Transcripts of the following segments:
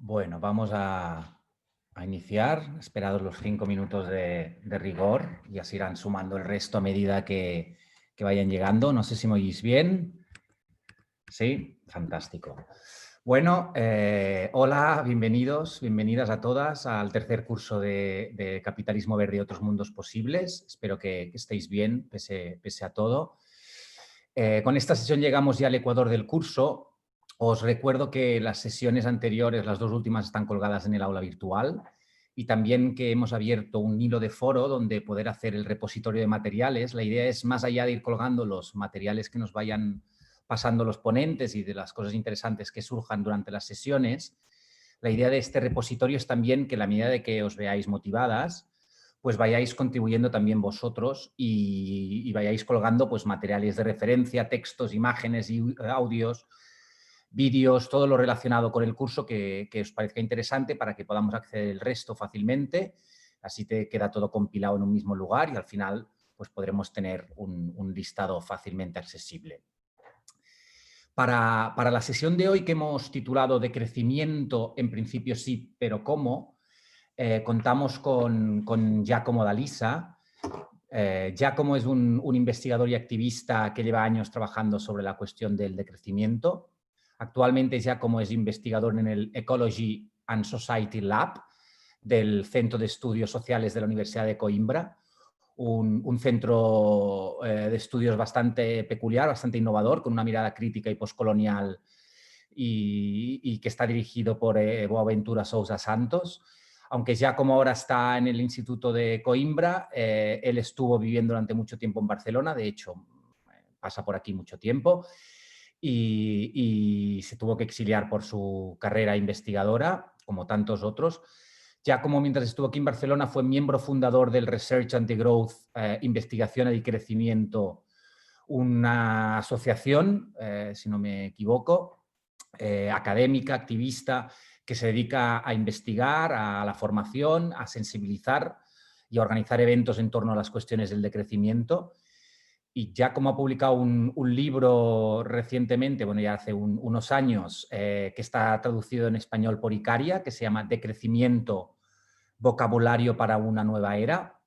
Bueno, vamos a iniciar, esperados los 5 minutos de rigor, ya se irán sumando el resto a medida que vayan llegando. No sé si me oís bien. Sí, fantástico. Bueno, hola, bienvenidos, bienvenidas a todas al tercer curso de Capitalismo Verde y otros mundos posibles. Espero que estéis bien pese a todo. Con esta sesión llegamos ya al ecuador del curso. Os recuerdo que las sesiones anteriores, las dos últimas, están colgadas en el aula virtual y también que hemos abierto un hilo de foro donde poder hacer el repositorio de materiales. La idea es, más allá de ir colgando los materiales que nos vayan pasando los ponentes y de las cosas interesantes que surjan durante las sesiones, la idea de este repositorio es también que, a la medida de que os veáis motivadas, pues vayáis contribuyendo también vosotros y vayáis colgando pues materiales de referencia, textos, imágenes y audios, vídeos, todo lo relacionado con el curso que os parezca interesante para que podamos acceder el resto fácilmente. Así te queda todo compilado en un mismo lugar y al final pues podremos tener un listado fácilmente accesible. Para la sesión de hoy, que hemos titulado de crecimiento, en principio sí, pero ¿cómo?, contamos con Giacomo D'Alisa. Giacomo es un investigador y activista que lleva años trabajando sobre la cuestión del decrecimiento. Actualmente Giacomo es investigador en el Ecology and Society Lab del Centro de Estudios Sociales de la Universidad de Coimbra, un centro de estudios bastante peculiar, bastante innovador, con una mirada crítica y postcolonial y que está dirigido por Boaventura Sousa Santos. Aunque ya como ahora está en el Instituto de Coimbra, él estuvo viviendo durante mucho tiempo en Barcelona, de hecho pasa por aquí mucho tiempo, y se tuvo que exiliar por su carrera investigadora, como tantos otros. Ya como mientras estuvo aquí en Barcelona fue miembro fundador del Research and the Growth, Investigación y Crecimiento, una asociación, si no me equivoco, académica, activista, que se dedica a investigar, a la formación, a sensibilizar y a organizar eventos en torno a las cuestiones del decrecimiento. Y ya como ha publicado un libro recientemente, bueno, ya hace unos años, que está traducido en español por Icaria, que se llama Decrecimiento, vocabulario para una nueva era,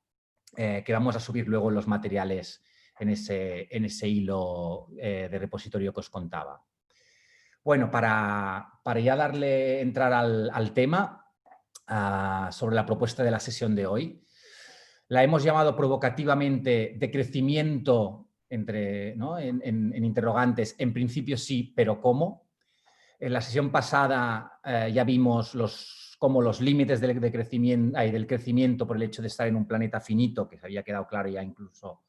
que vamos a subir luego en los materiales en ese hilo de repositorio que os contaba. Bueno, para ya entrar al tema, sobre la propuesta de la sesión de hoy, la hemos llamado provocativamente de crecimiento, ¿no?, en interrogantes, en principio sí, pero ¿cómo? En la sesión pasada ya vimos cómo los límites del crecimiento por el hecho de estar en un planeta finito, que se había quedado claro ya incluso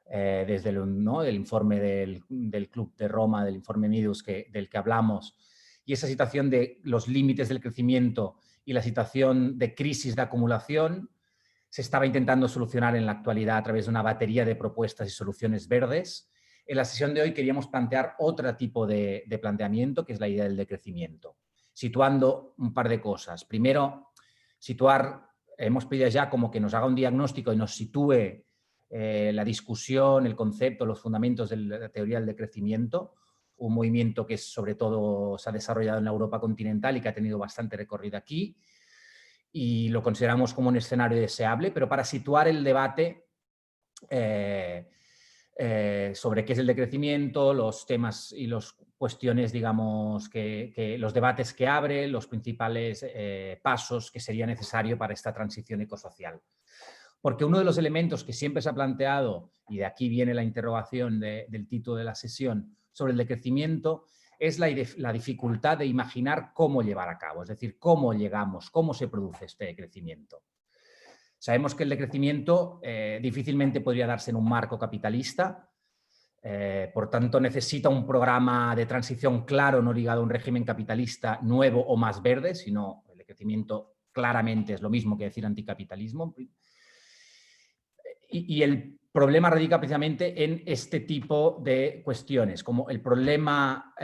desde el informe del Club de Roma, del informe Meadows del que hablamos, y esa situación de los límites del crecimiento y la situación de crisis de acumulación se estaba intentando solucionar en la actualidad a través de una batería de propuestas y soluciones verdes. En la sesión de hoy queríamos plantear otro tipo de planteamiento, que es la idea del decrecimiento, situando un par de cosas. Primero, hemos pedido ya como que nos haga un diagnóstico y nos sitúe la discusión, el concepto, los fundamentos de la teoría del decrecimiento, un movimiento que sobre todo se ha desarrollado en la Europa continental y que ha tenido bastante recorrido aquí, y lo consideramos como un escenario deseable, pero para situar el debate sobre qué es el decrecimiento, los temas y las cuestiones, digamos, los debates que abre, los principales pasos que sería necesario para esta transición ecosocial. Porque uno de los elementos que siempre se ha planteado, y de aquí viene la interrogación del título de la sesión, sobre el decrecimiento, es la dificultad de imaginar cómo llevar a cabo, es decir, cómo llegamos, cómo se produce este decrecimiento. Sabemos que el decrecimiento difícilmente podría darse en un marco capitalista, por tanto necesita un programa de transición claro, no ligado a un régimen capitalista nuevo o más verde, sino el decrecimiento claramente es lo mismo que decir anticapitalismo. Y el problema radica precisamente en este tipo de cuestiones, como el problema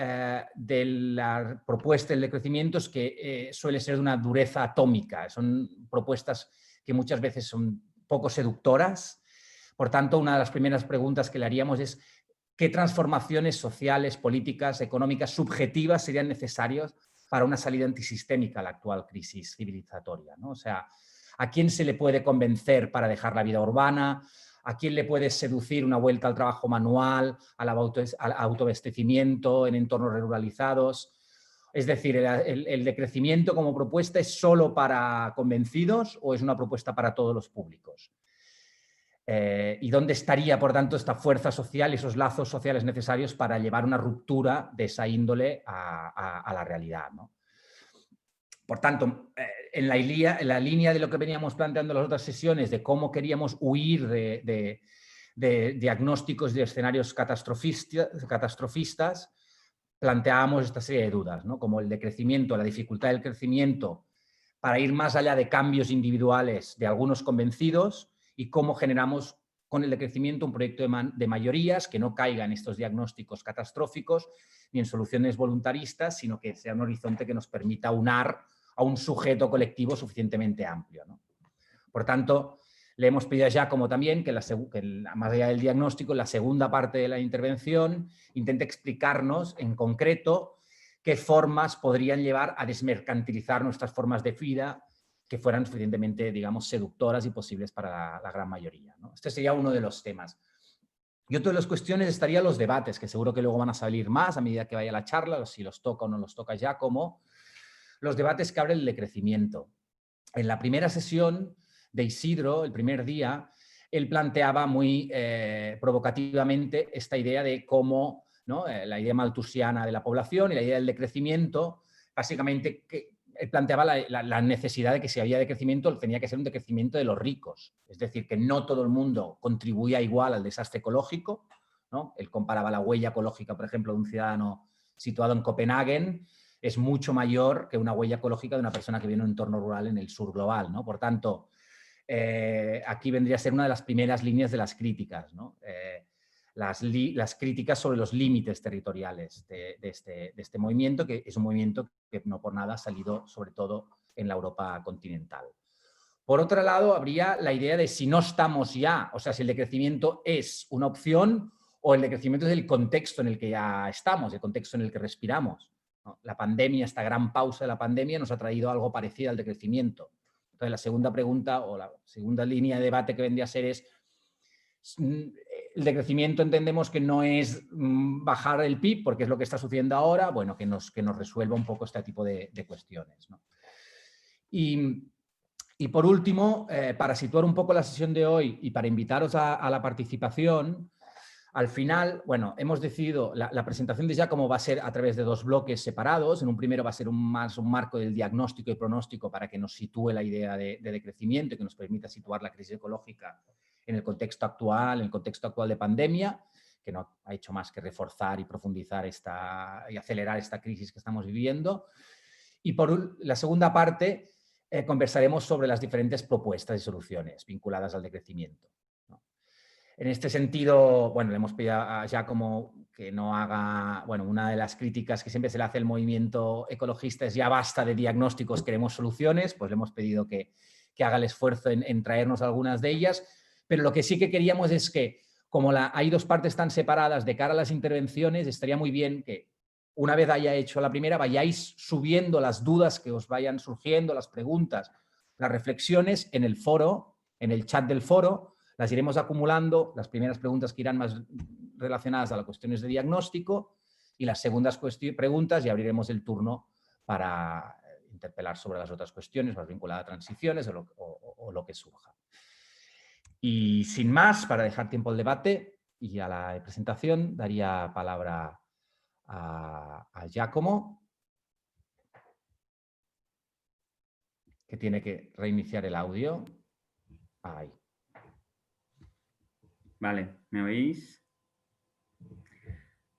de la propuesta del decrecimiento es que suele ser de una dureza atómica, son propuestas que muchas veces son poco seductoras. Por tanto, una de las primeras preguntas que le haríamos es ¿qué transformaciones sociales, políticas, económicas, subjetivas serían necesarias para una salida antisistémica a la actual crisis civilizatoria, ¿no? O sea, ¿a quién se le puede convencer para dejar la vida urbana? ¿A quién le puede seducir una vuelta al trabajo manual, al autoabastecimiento en entornos ruralizados? Es decir, ¿el decrecimiento como propuesta es solo para convencidos o es una propuesta para todos los públicos? ¿Y dónde estaría, por tanto, esta fuerza social y esos lazos sociales necesarios para llevar una ruptura de esa índole a la realidad, ¿no? Por tanto, en la línea de lo que veníamos planteando en las otras sesiones, de cómo queríamos huir de diagnósticos de escenarios catastrofistas, planteábamos esta serie de dudas, ¿no? Como el decrecimiento, la dificultad del crecimiento, para ir más allá de cambios individuales de algunos convencidos y cómo generamos con el decrecimiento un proyecto de mayorías que no caiga en estos diagnósticos catastróficos ni en soluciones voluntaristas, sino que sea un horizonte que nos permita unar a un sujeto colectivo suficientemente amplio, ¿no? Por tanto, le hemos pedido a Giacomo también que, más allá del diagnóstico, en la segunda parte de la intervención intente explicarnos en concreto qué formas podrían llevar a desmercantilizar nuestras formas de vida que fueran suficientemente, digamos, seductoras y posibles para la gran mayoría, ¿no? Este sería uno de los temas. Y otra de las cuestiones estarían los debates, que seguro que luego van a salir más a medida que vaya la charla, si los toca o no los toca Giacomo. Los debates que abren el decrecimiento. En la primera sesión de Isidro, el primer día, él planteaba muy provocativamente esta idea de cómo, ¿no? La idea malthusiana de la población y la idea del decrecimiento, básicamente que él planteaba la necesidad de que si había decrecimiento tenía que ser un decrecimiento de los ricos, es decir, que no todo el mundo contribuía igual al desastre ecológico, ¿no? Él comparaba la huella ecológica, por ejemplo, de un ciudadano situado en Copenhague es mucho mayor que una huella ecológica de una persona que vive en un entorno rural en el sur global, ¿no? Por tanto, aquí vendría a ser una de las primeras líneas de las críticas, ¿no? Las críticas sobre los límites territoriales de este movimiento, que es un movimiento que no por nada ha salido sobre todo en la Europa continental. Por otro lado, habría la idea de si no estamos ya, o sea, si el decrecimiento es una opción o el decrecimiento es el contexto en el que ya estamos, el contexto en el que respiramos, ¿no? La pandemia, esta gran pausa de la pandemia nos ha traído algo parecido al decrecimiento. Entonces, la segunda pregunta o la segunda línea de debate que vendría a ser es, el decrecimiento entendemos que no es bajar el PIB, porque es lo que está sucediendo ahora, bueno, que nos resuelva un poco este tipo de cuestiones, ¿no? Y por último, para situar un poco la sesión de hoy y para invitaros a la participación, al final, bueno, hemos decidido, la presentación de Giacomo va a ser a través de dos bloques separados. En un primero va a ser más un marco del diagnóstico y pronóstico para que nos sitúe la idea de decrecimiento y que nos permita situar la crisis ecológica en el contexto actual, de pandemia, que no ha hecho más que reforzar y profundizar y acelerar esta crisis que estamos viviendo. Y por la segunda parte, conversaremos sobre las diferentes propuestas y soluciones vinculadas al decrecimiento. En este sentido, bueno, le hemos pedido a Giacomo que no haga, bueno, una de las críticas que siempre se le hace al movimiento ecologista es ya basta de diagnósticos, queremos soluciones, pues le hemos pedido que haga el esfuerzo en traernos algunas de ellas, pero lo que sí que queríamos es que, como hay dos partes tan separadas de cara a las intervenciones, estaría muy bien que una vez haya hecho la primera, vayáis subiendo las dudas que os vayan surgiendo, las preguntas, las reflexiones en el foro, en el chat del foro. Las iremos acumulando, las primeras preguntas que irán más relacionadas a las cuestiones de diagnóstico y las segundas preguntas ya abriremos el turno para interpelar sobre las otras cuestiones más vinculadas a transiciones o lo que surja. Y sin más, para dejar tiempo al debate y a la presentación, daría palabra a Giacomo, que tiene que reiniciar el audio. Ahí. Vale, ¿me oís?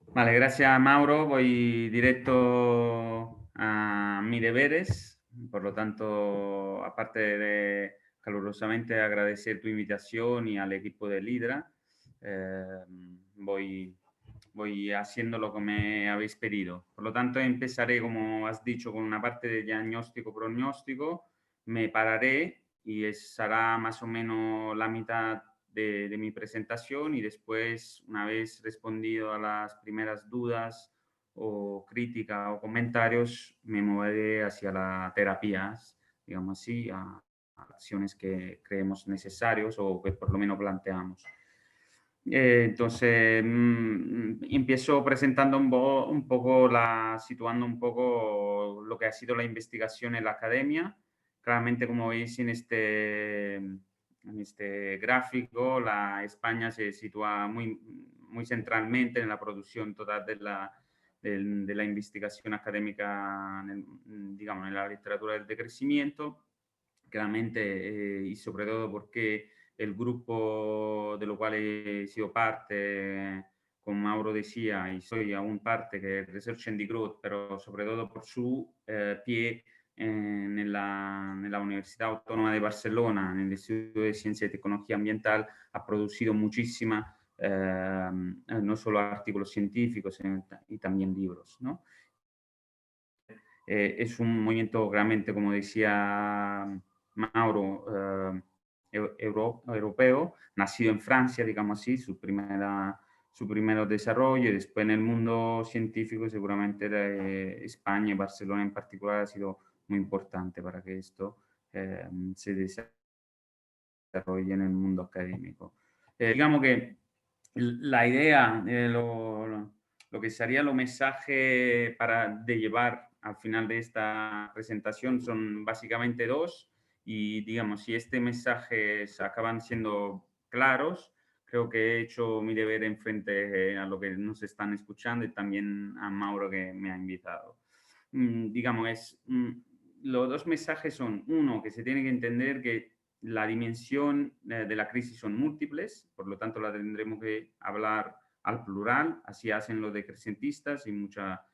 Vale, gracias Mauro. Voy directo a mis deberes. Por lo tanto, aparte de calurosamente agradecer tu invitación y al equipo de Lidra, voy haciendo lo que me habéis pedido. Por lo tanto, empezaré, como has dicho, con una parte de diagnóstico-pronóstico. Me pararé y será más o menos la mitad de mi presentación y después, una vez respondido a las primeras dudas o crítica o comentarios, me moveré hacia las terapias, digamos así, a acciones que creemos necesarios o que por lo menos planteamos. Entonces, empiezo presentando un poco, situando un poco lo que ha sido la investigación en la academia. Claramente, como veis en este gráfico, la España se sitúa muy, muy centralmente en la producción total de la investigación académica, digamos, en la literatura del decrecimiento. Claramente, y sobre todo porque el grupo de lo cual he sido parte, como Mauro decía, y soy aún parte, que es Research and Growth, pero sobre todo por su pie en la Universidad Autónoma de Barcelona, en el Instituto de Ciencia y Tecnología Ambiental, ha producido muchísima, no solo artículos científicos, y también libros, ¿no? Es un movimiento realmente, como decía Mauro, europeo, nacido en Francia, digamos así, su primer desarrollo, y después en el mundo científico seguramente España y Barcelona en particular ha sido muy importante para que esto se desarrolle en el mundo académico. Digamos que la idea, lo que sería los mensajes de llevar al final de esta presentación son básicamente dos, y digamos, si este mensaje acaban siendo claros, creo que he hecho mi deber en frente a lo que nos están escuchando y también a Mauro, que me ha invitado. Digamos, los dos mensajes son: uno, que se tiene que entender que la dimensión de la crisis son múltiples, por lo tanto la tendremos que hablar al plural, así hacen los decrecentistas y mucha,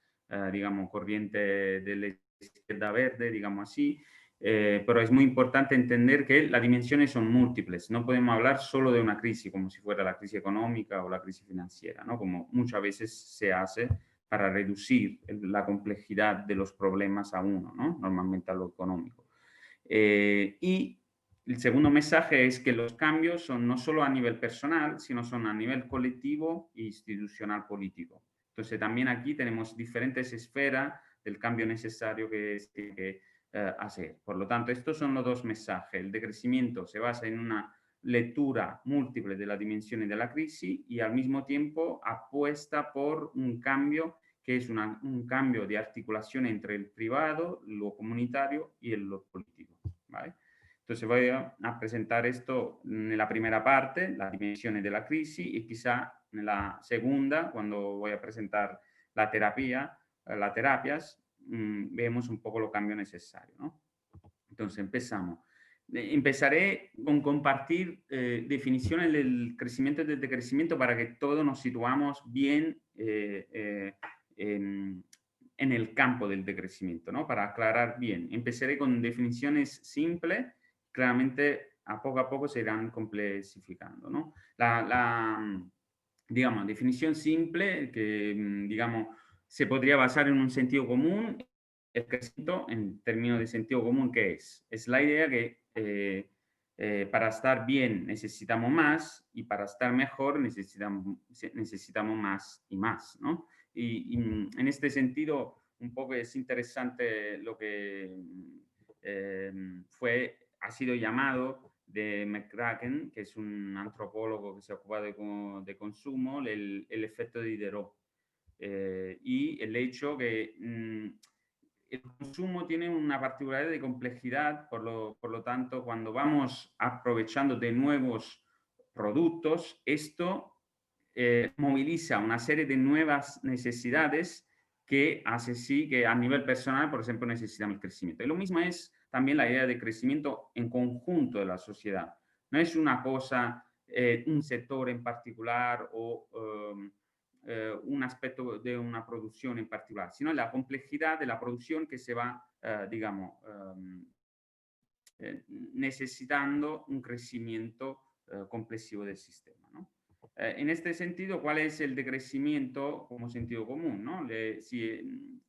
digamos, corriente de la izquierda verde, digamos así. Pero es muy importante entender que las dimensiones son múltiples. No podemos hablar solo de una crisis como si fuera la crisis económica o la crisis financiera, ¿no? Como muchas veces se hace para reducir la complejidad de los problemas a uno, ¿no? Normalmente a lo económico. Y el segundo mensaje es que los cambios son no solo a nivel personal, sino son a nivel colectivo e institucional político. Entonces, también aquí tenemos diferentes esferas del cambio necesario que se tiene que hacer. Por lo tanto, estos son los dos mensajes. El decrecimiento se basa en una lectura múltiple de las dimensiones de la crisis y al mismo tiempo apuesta por un cambio que es un cambio de articulación entre el privado, lo comunitario y lo político, ¿vale? Entonces voy a presentar esto en la primera parte, las dimensiones de la crisis, y quizá en la segunda, cuando voy a presentar la terapia, las terapias, vemos un poco los cambios necesarios, ¿no? Entonces empezamos. Empezaré con compartir definiciones del crecimiento y del decrecimiento para que todos nos situamos bien en el campo del decrecimiento, ¿no? Para aclarar bien. Empezaré con definiciones simples, claramente a poco se irán complejificando, ¿no? Digamos, definición simple que, digamos, se podría basar en un sentido común. El crecimiento, en términos de sentido común, ¿qué es? Es la idea que para estar bien necesitamos más, y para estar mejor necesitamos más y más, ¿no? Y en este sentido, un poco es interesante lo que ha sido llamado de McCracken, que es un antropólogo que se ocupa de consumo, el efecto de Diderot. Y el hecho que el consumo tiene una particularidad de complejidad, por lo tanto, cuando vamos aprovechando de nuevos productos, esto moviliza una serie de nuevas necesidades que hace sí que a nivel personal, por ejemplo, necesitamos el crecimiento. Y lo mismo es también la idea de crecimiento en conjunto de la sociedad. No es una cosa, un sector en particular o un aspecto de una producción en particular, sino la complejidad de la producción que se va, digamos, necesitando un crecimiento complejo del sistema, ¿no? En este sentido, ¿cuál es el decrecimiento como sentido común, ¿no? Si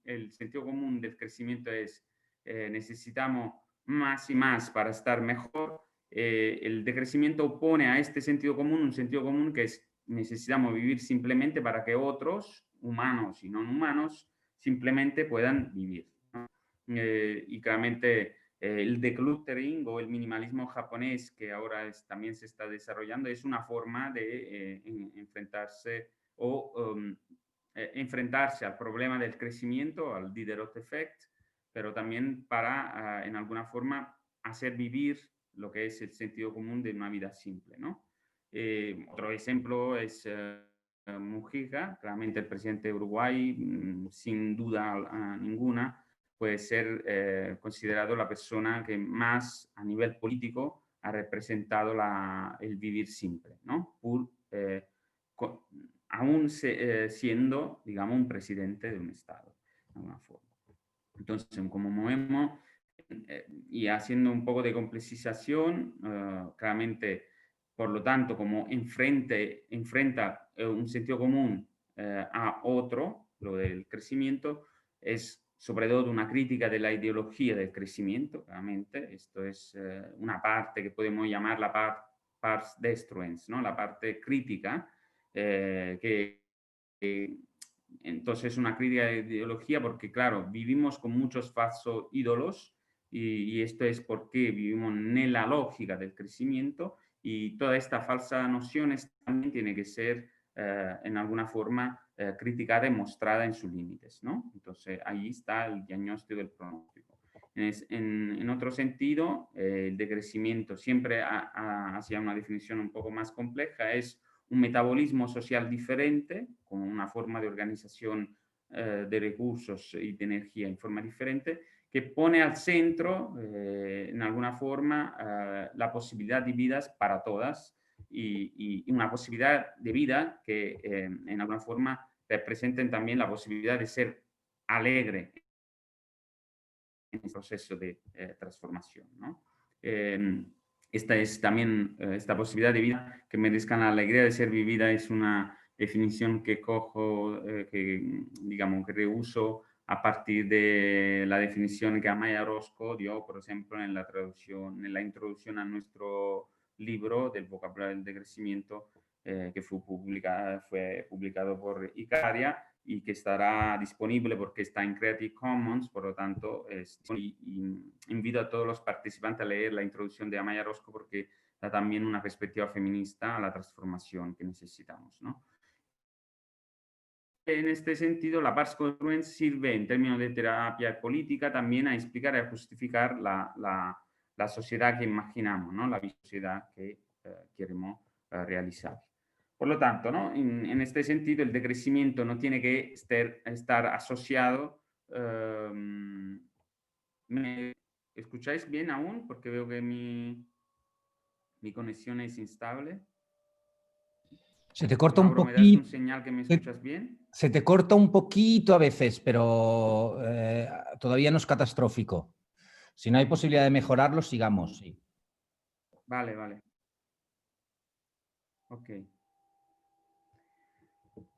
el sentido común del crecimiento es necesitamos más y más para estar mejor, el decrecimiento opone a este sentido común un sentido común que es necesitamos vivir simplemente para que otros humanos y no humanos, simplemente puedan vivir, ¿no? Y claramente el decluttering o el minimalismo japonés, que ahora también se está desarrollando, es una forma de enfrentarse enfrentarse al problema del crecimiento, al Diderot Effect, pero también para, en alguna forma, hacer vivir lo que es el sentido común de una vida simple, ¿no? Otro ejemplo es Mujica, claramente el presidente de Uruguay, sin duda ninguna, puede ser considerado la persona que más a nivel político ha representado el vivir simple, ¿no? Aún siendo, digamos, un presidente de un Estado, de alguna forma. Entonces, como movemos y haciendo un poco de complejización, claramente, por lo tanto, como enfrenta un sentido común a otro, lo del crecimiento, es sobre todo una crítica de la ideología del crecimiento, claramente. Esto es una parte que podemos llamar la pars destruens, ¿no? La parte crítica, que entonces es una crítica de ideología porque, claro, vivimos con muchos falsos ídolos y esto es porque vivimos en la lógica del crecimiento y toda esta falsa nociones también tiene que ser en alguna forma criticada y mostrada en sus límites, ¿no? Entonces ahí está el diagnóstico del pronóstico. En otro sentido, el decrecimiento siempre hacia una definición un poco más compleja es un metabolismo social diferente, con una forma de organización de recursos y de energía en forma diferente, que pone al centro, en alguna forma, la posibilidad de vidas para todas y una posibilidad de vida que, en alguna forma, representen también la posibilidad de ser alegre en el proceso de transformación, ¿no? Esta es también, esta posibilidad de vida que merezcan la alegría de ser vivida es una definición que cojo, que digamos, que reuso a partir de la definición que Amaya Orozco dio, por ejemplo, en la traducción, en la introducción a nuestro libro del vocabulario del decrecimiento, que fue publicado por Icaria y que estará disponible porque está en Creative Commons, por lo tanto, invito a todos los participantes a leer la introducción de Amaya Orozco porque da también una perspectiva feminista a la transformación que necesitamos, ¿no? En este sentido, la pars congruens sirve en términos de terapia política también a explicar y a justificar la sociedad que imaginamos, ¿no? La sociedad que queremos realizar. Por lo tanto, ¿no? En este sentido, el decrecimiento no tiene que estar asociado. ¿Me escucháis bien aún? Porque veo que mi conexión es instable. Se te corta un Mauro, ¿me das un poquito. señal que me escuchas bien? Se te corta un poquito a veces, pero todavía no es catastrófico. Si no hay posibilidad de mejorarlo, sigamos. Sí. Vale, vale. Ok.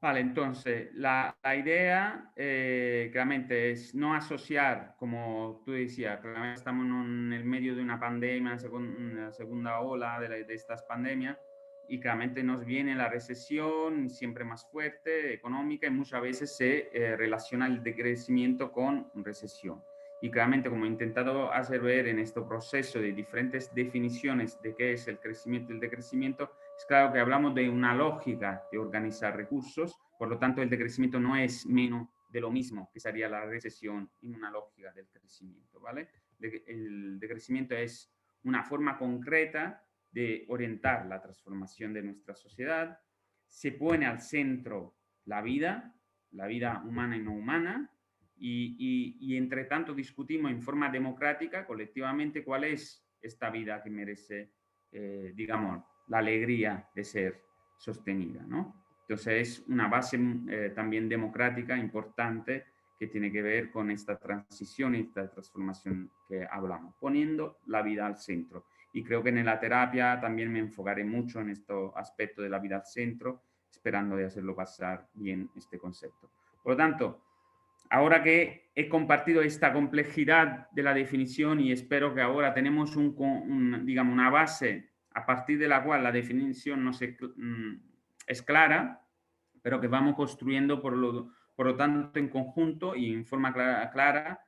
Vale, entonces la idea claramente es no asociar, como tú decías, claramente estamos en el medio de una pandemia, una segunda ola de estas pandemias, y claramente nos viene la recesión siempre más fuerte, económica, y muchas veces se relaciona el decrecimiento con recesión. Y claramente, como he intentado hacer ver en este proceso de diferentes definiciones de qué es el crecimiento y el decrecimiento, es claro que hablamos de una lógica de organizar recursos, por lo tanto el decrecimiento no es menos de lo mismo que sería la recesión en una lógica del crecimiento, ¿vale? El decrecimiento es una forma concreta de orientar la transformación de nuestra sociedad, se pone al centro la vida humana y no humana, y entre tanto discutimos en forma democrática, colectivamente, cuál es esta vida que merece, digamos, la alegría de ser sostenida, ¿no? Entonces es una base también democrática importante que tiene que ver con esta transición y esta transformación que hablamos, poniendo la vida al centro. Y creo que en la terapia también me enfocaré mucho en este aspecto de la vida al centro, esperando de hacerlo pasar bien este concepto. Por lo tanto, ahora que he compartido esta complejidad de la definición y espero que ahora tenemos digamos, una base a partir de la cual la definición no es clara, pero que vamos construyendo Por lo tanto, en conjunto y en forma clara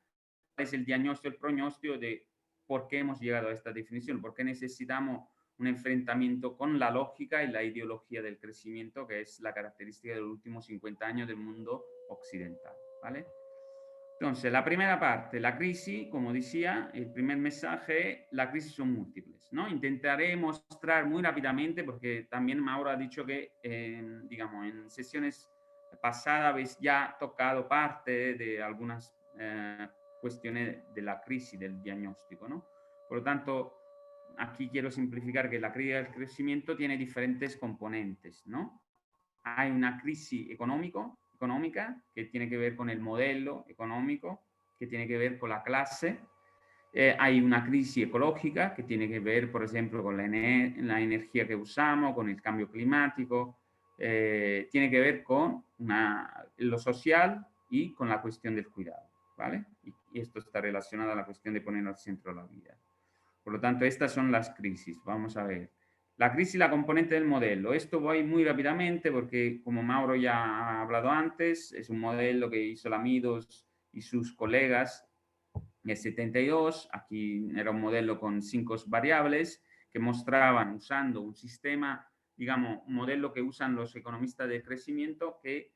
es el diagnóstico, el pronóstico de por qué hemos llegado a esta definición, por qué necesitamos un enfrentamiento con la lógica y la ideología del crecimiento, que es la característica de los últimos 50 años del mundo occidental, ¿vale? Entonces, la primera parte, la crisis, como decía, el primer mensaje, la crisis son múltiples, ¿no? Intentaré mostrar muy rápidamente, porque también Mauro ha dicho que, digamos, en sesiones pasadas habéis ya tocado parte de algunas cuestiones de la crisis del diagnóstico, ¿no? Por lo tanto, aquí quiero simplificar que la crisis del crecimiento tiene diferentes componentes, ¿no? Hay una crisis económica que tiene que ver con el modelo económico, que tiene que ver con la clase. Hay una crisis ecológica que tiene que ver, por ejemplo, con la energía que usamos, con el cambio climático. Tiene que ver con lo social y con la cuestión del cuidado, ¿vale? Y esto está relacionado a la cuestión de poner al centro la vida. Por lo tanto, estas son las crisis. Vamos a ver. La crisis y la componente del modelo. Esto voy muy rápidamente porque, como Mauro ya ha hablado antes, es un modelo que hizo Lamidos y sus colegas en el 72. Aquí era un modelo con 5 variables que mostraban, usando un sistema, digamos, un modelo que usan los economistas de crecimiento, que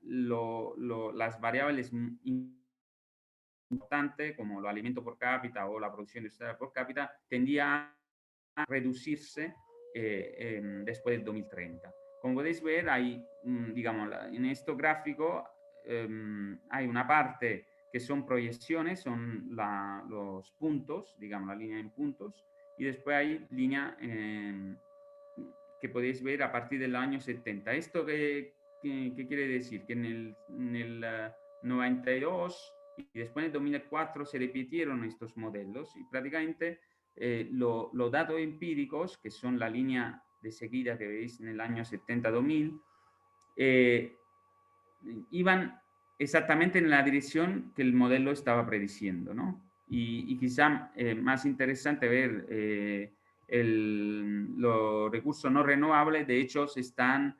las variables importante, como los alimentos por cápita o la producción industrial por cápita, tendía a reducirse después del 2030. Como podéis ver, hay, digamos, en este gráfico hay una parte que son proyecciones, son los puntos, digamos, la línea en puntos, y después hay línea que podéis ver a partir del año 70. ¿Esto qué quiere decir? Que en el 92 y después en el 2004 se repitieron estos modelos y prácticamente los datos empíricos, que son la línea de seguida que veis en el año 70-2000, iban exactamente en la dirección que el modelo estaba prediciendo, ¿no? Y quizá más interesante ver los recursos no renovables, de hecho, se están,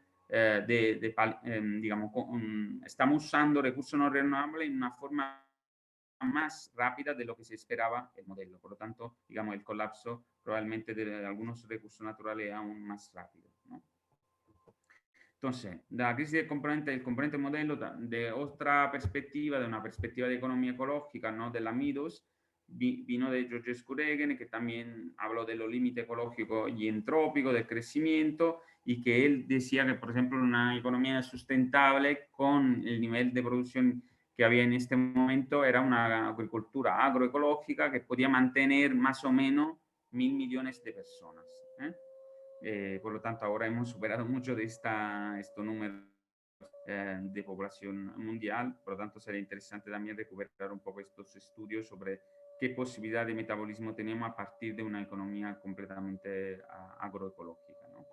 digamos, estamos usando recursos no renovables en una forma más rápida de lo que se esperaba el modelo. Por lo tanto, digamos, el colapso probablemente de algunos recursos naturales es aún más rápido, ¿no? Entonces, la crisis del componente modelo, de otra perspectiva, de una perspectiva de economía ecológica, ¿no? De la Midos, vino de Georges Kuregen, que también habló de los límites ecológicos y entrópicos del crecimiento, y que él decía que, por ejemplo, una economía sustentable con el nivel de producción que había en este momento era una agricultura agroecológica que podía mantener más o menos 1.000 millones de personas. Por lo tanto, ahora hemos superado mucho de estos números de población mundial. Por lo tanto, sería interesante también recuperar un poco estos estudios sobre qué posibilidad de metabolismo tenemos a partir de una economía completamente agroecológica, ¿no?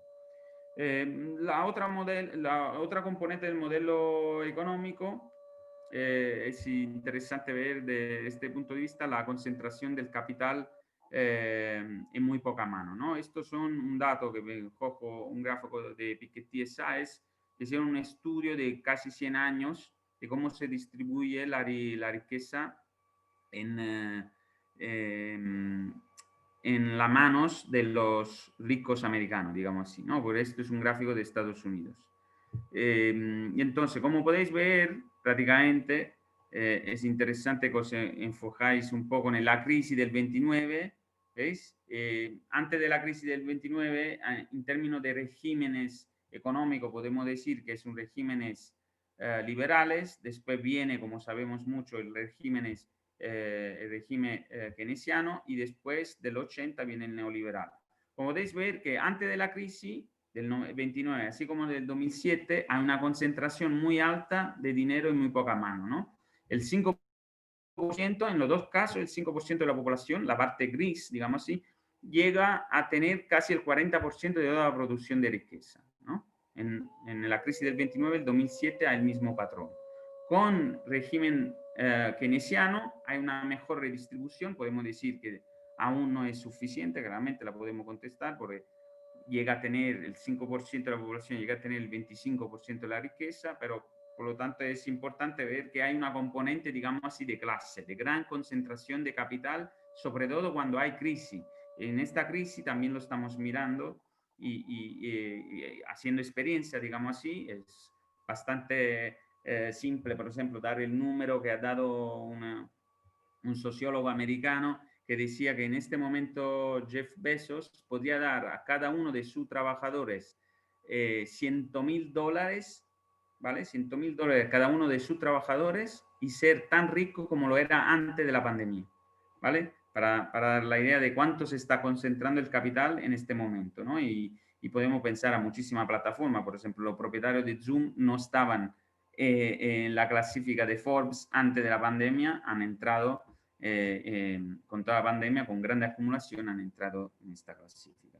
La otra componente del modelo económico es interesante ver desde este punto de vista la concentración del capital en muy poca mano, ¿no? Estos son un dato que cojo, un gráfico de Piketty y Sáez, que hicieron un estudio de casi 100 años de cómo se distribuye la riqueza en las manos de los ricos americanos, digamos así, ¿no? Porque esto es un gráfico de Estados Unidos. Y entonces, como podéis ver, prácticamente es interesante que os enfocáis un poco en la crisis del 29, ¿veis? Antes de la crisis del 29, en términos de regímenes económicos, podemos decir que son regímenes liberales, después viene, como sabemos mucho, el régimen keynesiano, y después del 80 viene el neoliberal. Como podéis ver que antes de la crisis del 29, así como del 2007, hay una concentración muy alta de dinero en muy poca mano, ¿no? El 5%, en los dos casos, el 5% de la población, la parte gris, digamos así, llega a tener casi el 40% de toda la producción de riqueza, ¿no? En la crisis del 29, el 2007, hay el mismo patrón. Con régimen keynesiano hay una mejor redistribución, podemos decir que aún no es suficiente, claramente la podemos contestar, porque llega a tener el 5% de la población, llega a tener el 25% de la riqueza, pero Por lo tanto, es importante ver que hay una componente, digamos así, de clase, de gran concentración de capital, sobre todo cuando hay crisis. En esta crisis también lo estamos mirando y haciendo experiencia, digamos así, es bastante simple, por ejemplo, dar el número que ha dado un sociólogo americano que decía que en este momento Jeff Bezos podría dar a cada uno de sus trabajadores $100.000, ¿vale? $100.000 cada uno de sus trabajadores y ser tan rico como lo era antes de la pandemia, ¿vale? Para dar la idea de cuánto se está concentrando el capital en este momento, ¿no? Y podemos pensar a muchísimas plataformas, por ejemplo, los propietarios de Zoom no estaban en la clasifica de Forbes antes de la pandemia, han entrado con toda la pandemia, con grande acumulación, han entrado en esta clasifica.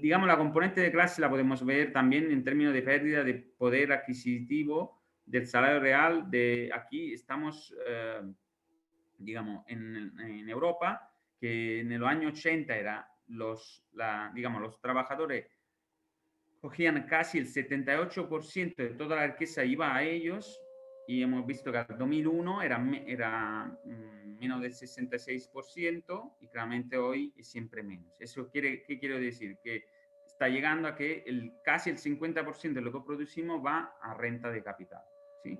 Digamos, la componente de clase la podemos ver también en términos de pérdida de poder adquisitivo del salario real. Aquí estamos, digamos, en Europa, que en los años 80 era digamos, los trabajadores cogían casi el 78% de toda la riqueza iba a ellos y hemos visto que al 2001 era menos del 66% y claramente hoy es siempre menos. ¿Qué quiero decir? Que está llegando a que casi el 50% de lo que producimos va a renta de capital, ¿sí?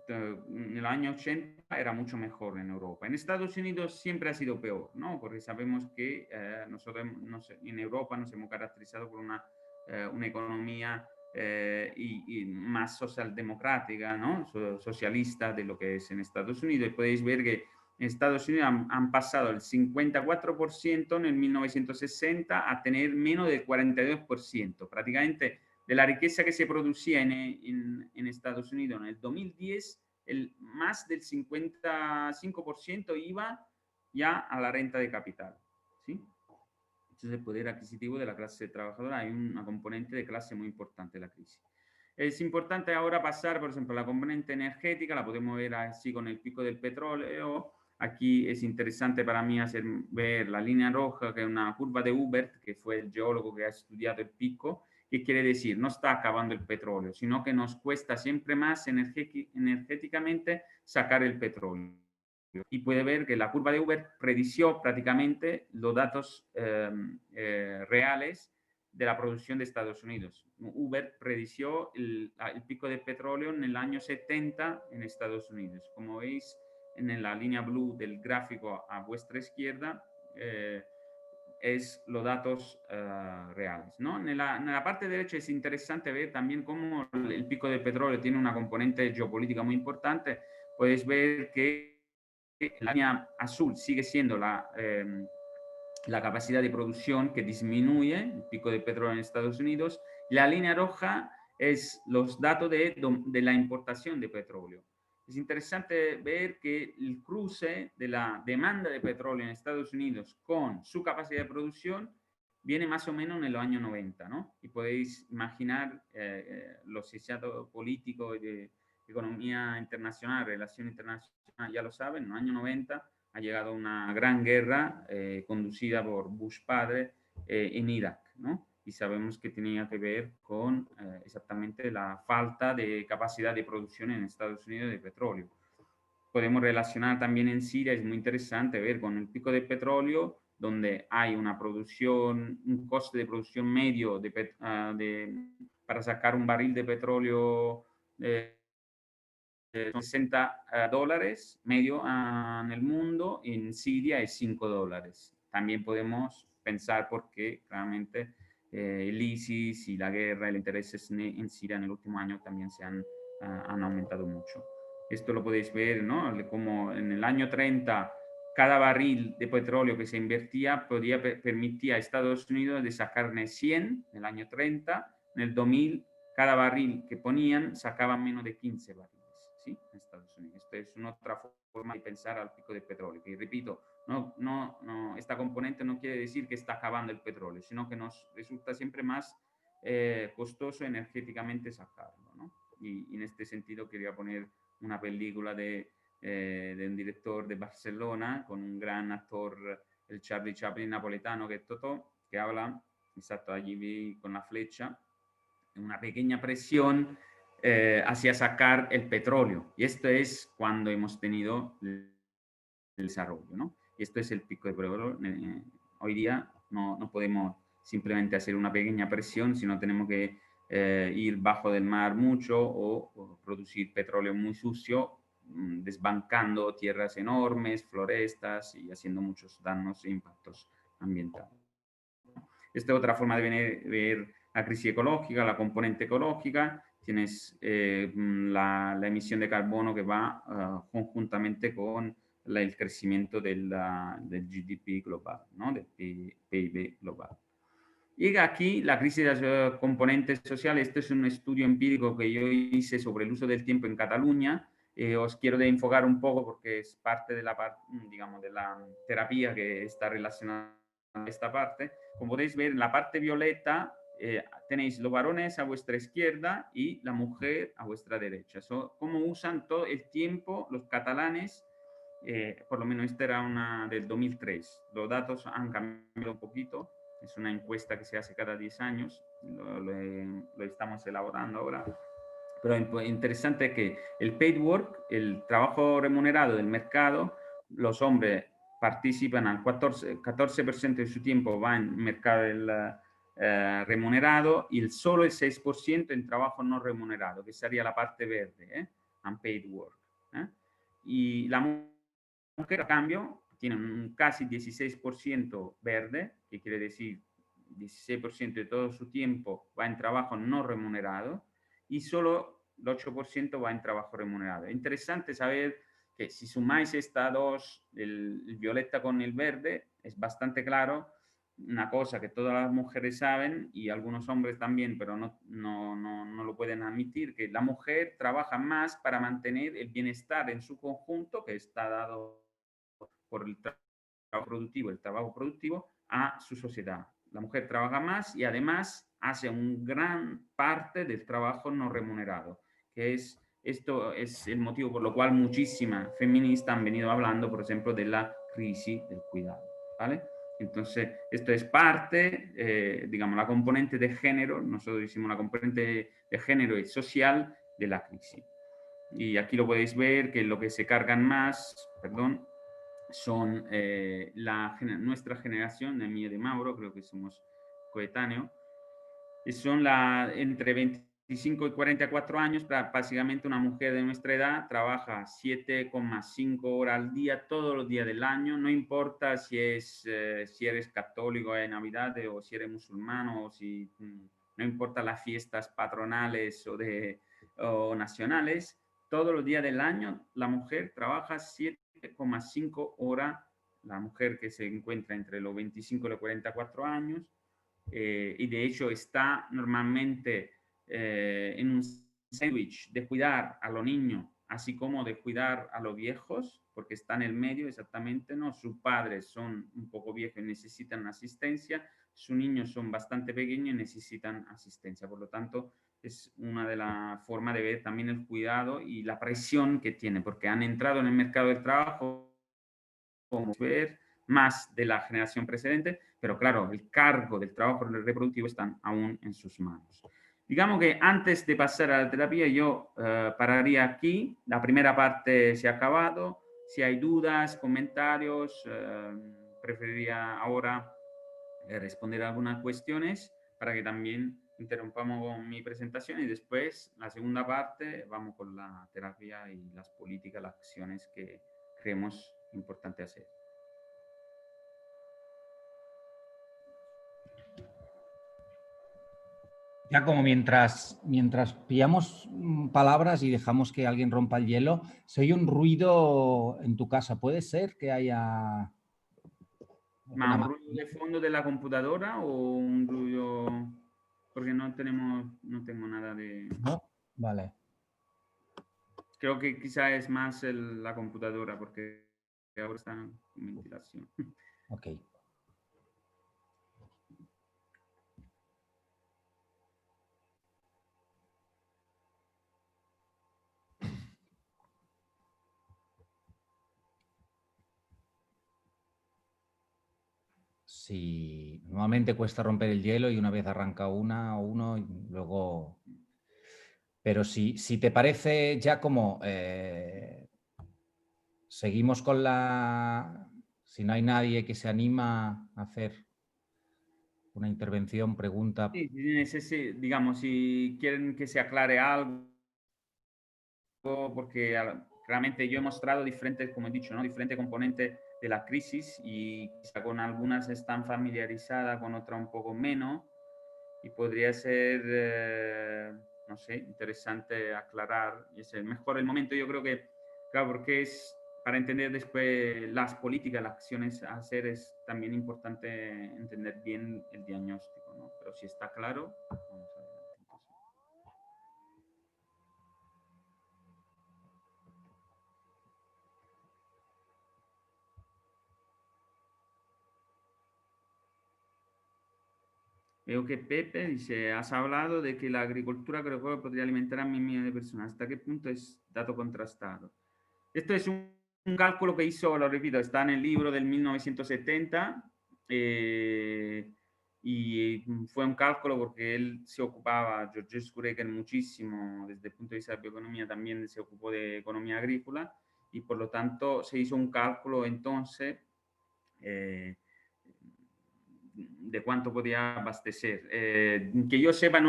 En el año 80 era mucho mejor en Europa. En Estados Unidos siempre ha sido peor, ¿no? Porque sabemos que nosotros en Europa nos hemos caracterizado por una economía y más socialdemocrática, ¿no? Socialista de lo que es en Estados Unidos. Y podéis ver que en Estados Unidos han pasado el 54% en el 1960 a tener menos del 42%. Prácticamente de la riqueza que se producía en Estados Unidos en el 2010, más del 55% iba ya a la renta de capital, ¿sí? Entonces, el poder adquisitivo de la clase trabajadora, hay una componente de clase muy importante en la crisis. Es importante ahora pasar, por ejemplo, la componente energética, la podemos ver así con el pico del petróleo. Aquí es interesante para mí ver la línea roja, que es una curva de Hubert, que fue el geólogo que ha estudiado el pico. ¿Qué quiere decir? No está acabando el petróleo, sino que nos cuesta siempre más energéticamente sacar el petróleo. Y puede ver que la curva de Uber predició prácticamente los datos reales de la producción de Estados Unidos. Uber predició el pico de petróleo en el año 70 en Estados Unidos. Como veis en la línea blue del gráfico a vuestra izquierda, es los datos reales, ¿no? En la parte derecha es interesante ver también cómo el pico de petróleo tiene una componente geopolítica muy importante. Podéis ver que la línea azul sigue siendo la capacidad de producción que disminuye, el pico de petróleo en Estados Unidos. La línea roja es los datos de la importación de petróleo. Es interesante ver que el cruce de la demanda de petróleo en Estados Unidos con su capacidad de producción viene más o menos en los años 90, ¿no? Y podéis imaginar los estados políticos de economía internacional, relación internacional, ya lo saben, en los años 90 ha llegado una gran guerra conducida por Bush padre en Irak, ¿no? Y sabemos que tenía que ver con exactamente la falta de capacidad de producción en Estados Unidos de petróleo. Podemos relacionar también en Siria, es muy interesante ver con el pico de petróleo, donde hay una producción, un coste de producción medio para sacar un barril de petróleo $60 medio en el mundo, en Siria es $5. También podemos pensar por qué claramente el ISIS y la guerra, el interés en Siria en el último año también han aumentado mucho. Esto lo podéis ver, ¿no? Como en el año 30 cada barril de petróleo que se invertía permitía a Estados Unidos de sacarle 100 en el año 30, en el 2000 cada barril que ponían sacaban menos de 15 barriles, ¿sí? En Estados Unidos. Esta es una otra forma de pensar al pico de petróleo. Y repito, esta componente no quiere decir que está acabando el petróleo, sino que nos resulta siempre más costoso energéticamente sacarlo, ¿no? Y en este sentido quería poner una película de un director de Barcelona con un gran actor, el Charlie Chaplin napoletano, que es Totò, que habla, exacto, allí vi con la flecha, una pequeña presión hacia sacar el petróleo. Y esto es cuando hemos tenido el desarrollo, ¿no? Y esto es el pico de petróleo. Hoy día no podemos simplemente hacer una pequeña presión, sino tenemos que ir bajo del mar mucho o producir petróleo muy sucio, desbancando tierras enormes, florestas y haciendo muchos daños e impactos ambientales. Esta es otra forma de ver la crisis ecológica, la componente ecológica. Tienes la emisión de carbono que va conjuntamente con el crecimiento del GDP global, ¿no? Del PIB global. Llega aquí la crisis de las componentes sociales. Este es un estudio empírico que yo hice sobre el uso del tiempo en Cataluña. Os quiero de enfocar un poco porque es parte de la, digamos, de la terapia que está relacionada a esta parte. Como podéis ver, en la parte violeta tenéis los varones a vuestra izquierda y la mujer a vuestra derecha. Cómo usan todo el tiempo los catalanes. Por lo menos esta era una del 2003. Los datos han cambiado un poquito. Es una encuesta que se hace cada 10 años. Lo estamos elaborando ahora. Pero lo interesante es que el paid work, el trabajo remunerado del mercado, los hombres participan al 14% de su tiempo va en mercado remunerado y solo el 6% en trabajo no remunerado, que sería la parte verde, unpaid work. Y la mujer, a cambio, tiene un casi 16% verde, que quiere decir 16% de todo su tiempo va en trabajo no remunerado y solo el 8% va en trabajo remunerado. Interesante saber que si sumáis estas dos, el violeta con el verde, es bastante claro una cosa que todas las mujeres saben y algunos hombres también, pero no lo pueden admitir, que la mujer trabaja más para mantener el bienestar en su conjunto, que está dado por el trabajo productivo, a su sociedad. La mujer trabaja más y además hace una gran parte del trabajo no remunerado, que es, esto es el motivo por lo cual muchísimas feministas han venido hablando, por ejemplo, de la crisis del cuidado, ¿vale? Entonces, esto es parte, digamos, la componente de género, nosotros decimos la componente de género y social de la crisis. Y aquí lo podéis ver, que lo que se cargan más, perdón, son nuestra generación, de mí y de Mauro, creo que somos coetáneos, y son entre 25 y 44 años, básicamente una mujer de nuestra edad trabaja 7,5 horas al día, todos los días del año, no importa si eres católico en Navidad o si eres musulmano o si no importa las fiestas patronales o nacionales, todos los días del año la mujer trabaja 7,5 horas, la mujer que se encuentra entre los 25 y los 44 años, y de hecho está normalmente en un sándwich de cuidar a los niños, así como de cuidar a los viejos, porque está en el medio exactamente, ¿no? Sus padres son un poco viejos y necesitan asistencia, sus niños son bastante pequeños y necesitan asistencia. Por lo tanto, es una de las formas de ver también el cuidado y la presión que tiene, porque han entrado en el mercado del trabajo, como ver, más de la generación precedente, pero claro, el cargo del trabajo reproductivo está aún en sus manos. Digamos que antes de pasar a la terapia yo pararía aquí, la primera parte se ha acabado, si hay dudas, comentarios, preferiría ahora responder a algunas cuestiones para que también interrumpamos con mi presentación y después la segunda parte vamos con la terapia y las políticas, las acciones que creemos importante hacer. Ya como mientras pillamos palabras y dejamos que alguien rompa el hielo, se oye un ruido en tu casa. ¿Puede ser que haya ¿Ma un ruido de fondo de la computadora o un ruido? Porque no tengo nada de... No, vale. Creo que quizá es más la computadora porque ahora está con ventilación. Ok. Sí, normalmente cuesta romper el hielo y una vez arranca uno, y luego... Pero si te parece, Giacomo, seguimos con la... Si no hay nadie que se anima a hacer una intervención, pregunta. Sí, digamos, si quieren que se aclare algo, porque claramente yo he mostrado diferentes, como he dicho, ¿no? Diferentes componentes de la crisis y quizá con algunas están familiarizadas, con otras un poco menos, y podría ser, no sé, interesante aclarar. Y es el mejor el momento, yo creo que, claro, porque es para entender después las políticas, las acciones a hacer, es también importante entender bien el diagnóstico, ¿no? Pero si está claro, vamos adelante. Veo que Pepe dice, has hablado de que la agricultura agroecológica podría alimentar a 1.000 millones de personas. ¿Hasta qué punto es dato contrastado? Esto es un cálculo que hizo, lo repito, está en el libro del 1970 y fue un cálculo porque él se ocupaba, Georges Skureger, muchísimo, desde el punto de vista de bioeconomía, también se ocupó de economía agrícola y por lo tanto se hizo un cálculo entonces de cuánto podía abastecer. Que yo sepa,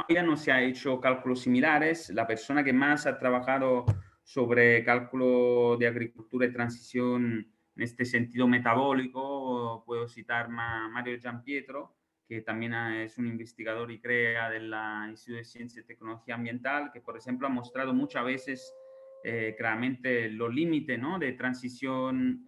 ya no se ha hecho cálculos similares. La persona que más ha trabajado sobre cálculo de agricultura y transición en este sentido metabólico, puedo citar Mario Giampietro, que también es un investigador y crea del Instituto de Ciencia y Tecnología Ambiental, que por ejemplo ha mostrado muchas veces claramente los límites, ¿no?, de transición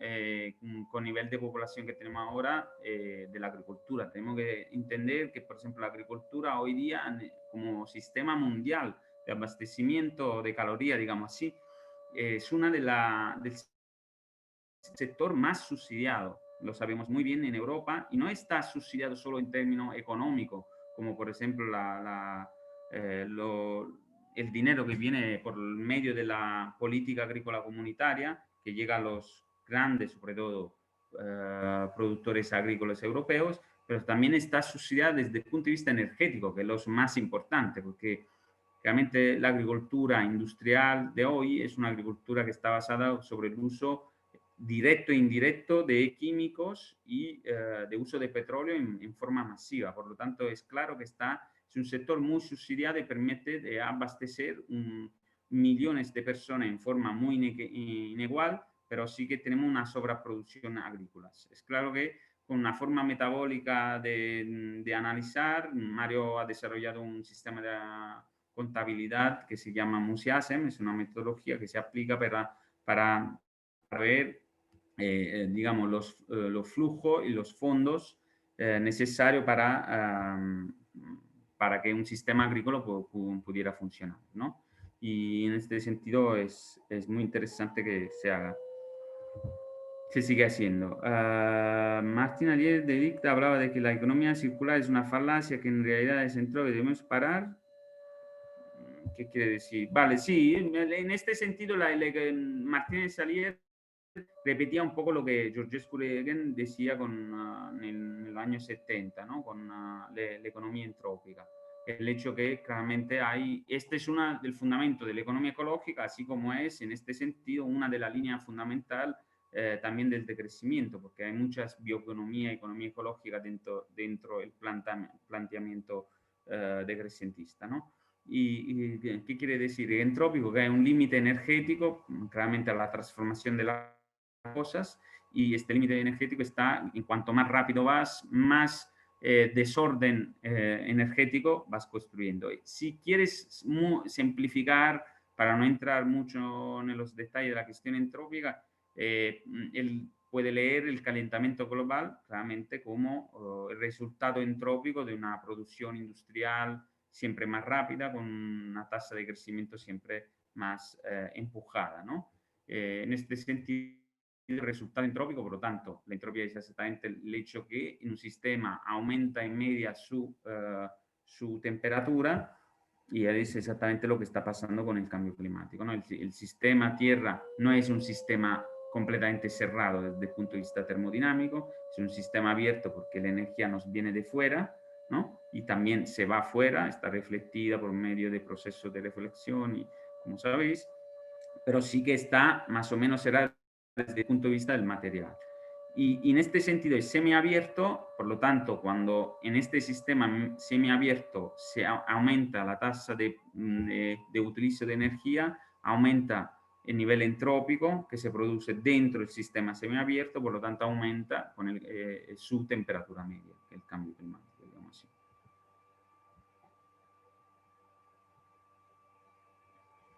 con nivel de población que tenemos ahora de la agricultura. Tenemos que entender que, por ejemplo, la agricultura hoy día como sistema mundial de abastecimiento de calorías, digamos así, es una del sector más subsidiado. Lo sabemos muy bien en Europa y no está subsidiado solo en términos económicos, como por ejemplo el dinero que viene por medio de la política agrícola comunitaria, que llega a los grandes, sobre todo, productores agrícolas europeos, pero también está subsidiada desde el punto de vista energético, que es lo más importante, porque realmente la agricultura industrial de hoy es una agricultura que está basada sobre el uso directo e indirecto de químicos y de uso de petróleo en forma masiva. Por lo tanto, es claro que es un sector muy subsidiado y permite de abastecer millones de personas en forma muy inigual, pero sí que tenemos una sobreproducción agrícola. Es claro que con una forma metabólica de analizar, Mario ha desarrollado un sistema de contabilidad que se llama MUSIASEM, es una metodología que se aplica para ver digamos, los flujos y los fondos necesarios para que un sistema agrícola pudiera funcionar, ¿no? Y en este sentido es muy interesante que se haga. Se sigue haciendo. Martín Ariel de Dicta hablaba de que la economía circular es una falacia que en realidad es entrópica y debemos parar. ¿Qué quiere decir? Vale, sí, en este sentido Martínez Salier repetía un poco lo que Georges Skuregen decía en los años 70, ¿no?, con la economía entrópica. El hecho que claramente este es uno del fundamento de la economía ecológica, así como es en este sentido una de las líneas fundamentales también del decrecimiento, porque hay muchas bioeconomía y economía ecológica dentro del planteamiento decrecentista, ¿no? ¿Y qué quiere decir? Entrópico, que hay un límite energético, claramente a la transformación de las cosas, y este límite energético está, en cuanto más rápido vas, más desorden energético vas construyendo. Si quieres simplificar, para no entrar mucho en los detalles de la cuestión entrópica, él puede leer el calentamiento global claramente como el resultado entrópico de una producción industrial siempre más rápida, con una tasa de crecimiento siempre más empujada, ¿no? En este sentido, el resultado entrópico, por lo tanto, la entropía es exactamente el hecho que en un sistema aumenta en media su temperatura, y es exactamente lo que está pasando con el cambio climático, ¿no? El sistema Tierra no es un sistema completamente cerrado desde el punto de vista termodinámico, es un sistema abierto porque la energía nos viene de fuera, ¿no? y también se va afuera, está reflectida por medio de procesos de reflexión, y, como sabéis, pero sí que está, más o menos será desde el punto de vista del material. Y en este sentido es semiabierto, por lo tanto, cuando en este sistema semiabierto se aumenta la tasa de utilizo de energía, aumenta el nivel entrópico que se produce dentro del sistema semiabierto, por lo tanto aumenta con su temperatura media, que es el cambio climático, digamos así.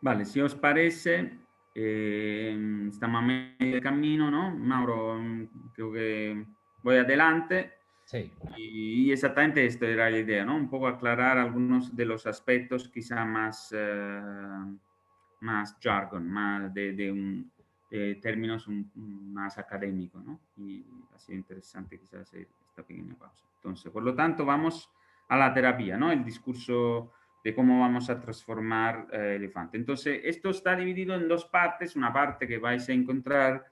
Vale, si os parece, estamos a medio camino, ¿no? Mauro, creo que voy adelante. Sí. Y exactamente esto era la idea, ¿no? Un poco aclarar algunos de los aspectos quizá más, más jargon, más de términos más académicos, ¿no? Y ha sido interesante quizás hacer esta pequeña pausa. Entonces, por lo tanto, vamos a la terapia, ¿no? El discurso de cómo vamos a transformar el elefante. Entonces, esto está dividido en dos partes. Una parte que vais a encontrar,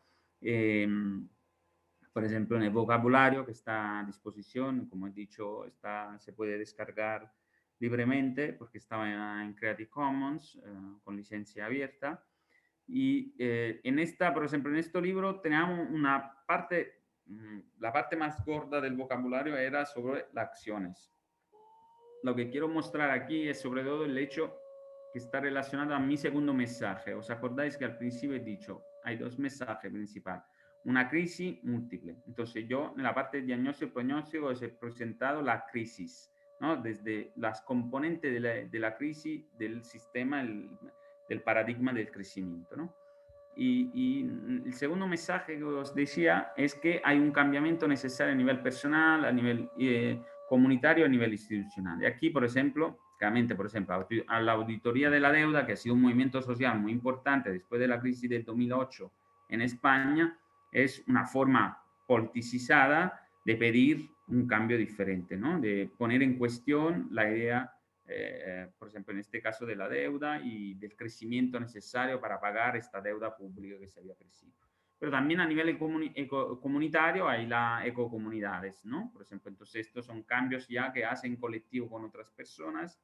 por ejemplo, en el vocabulario que está a disposición, como he dicho, se puede descargar libremente porque estaba en Creative Commons con licencia abierta. Y en esta, por ejemplo, en este libro tenemos una parte, la parte más gorda del vocabulario era sobre las acciones. Lo que quiero mostrar aquí es sobre todo el hecho que está relacionado a mi segundo mensaje. ¿Os acordáis que al principio he dicho, hay dos mensajes principales? Una crisis múltiple. Entonces yo en la parte de diagnóstico y pronóstico os he presentado la crisis, ¿no? Desde las componentes de la crisis del sistema, del paradigma del crecimiento, ¿no? Y el segundo mensaje que os decía es que hay un cambiamiento necesario a nivel personal, a nivel comunitario, a nivel institucional. Y aquí, por ejemplo, claramente, por ejemplo, a la auditoría de la deuda, que ha sido un movimiento social muy importante después de la crisis del 2008 en España, es una forma politicizada de pedir un cambio diferente, ¿no? De poner en cuestión la idea, por ejemplo, en este caso de la deuda y del crecimiento necesario para pagar esta deuda pública que se había crecido. Pero también a nivel comunitario hay las ecocomunidades, ¿no? Por ejemplo, entonces estos son cambios ya que hacen colectivo con otras personas.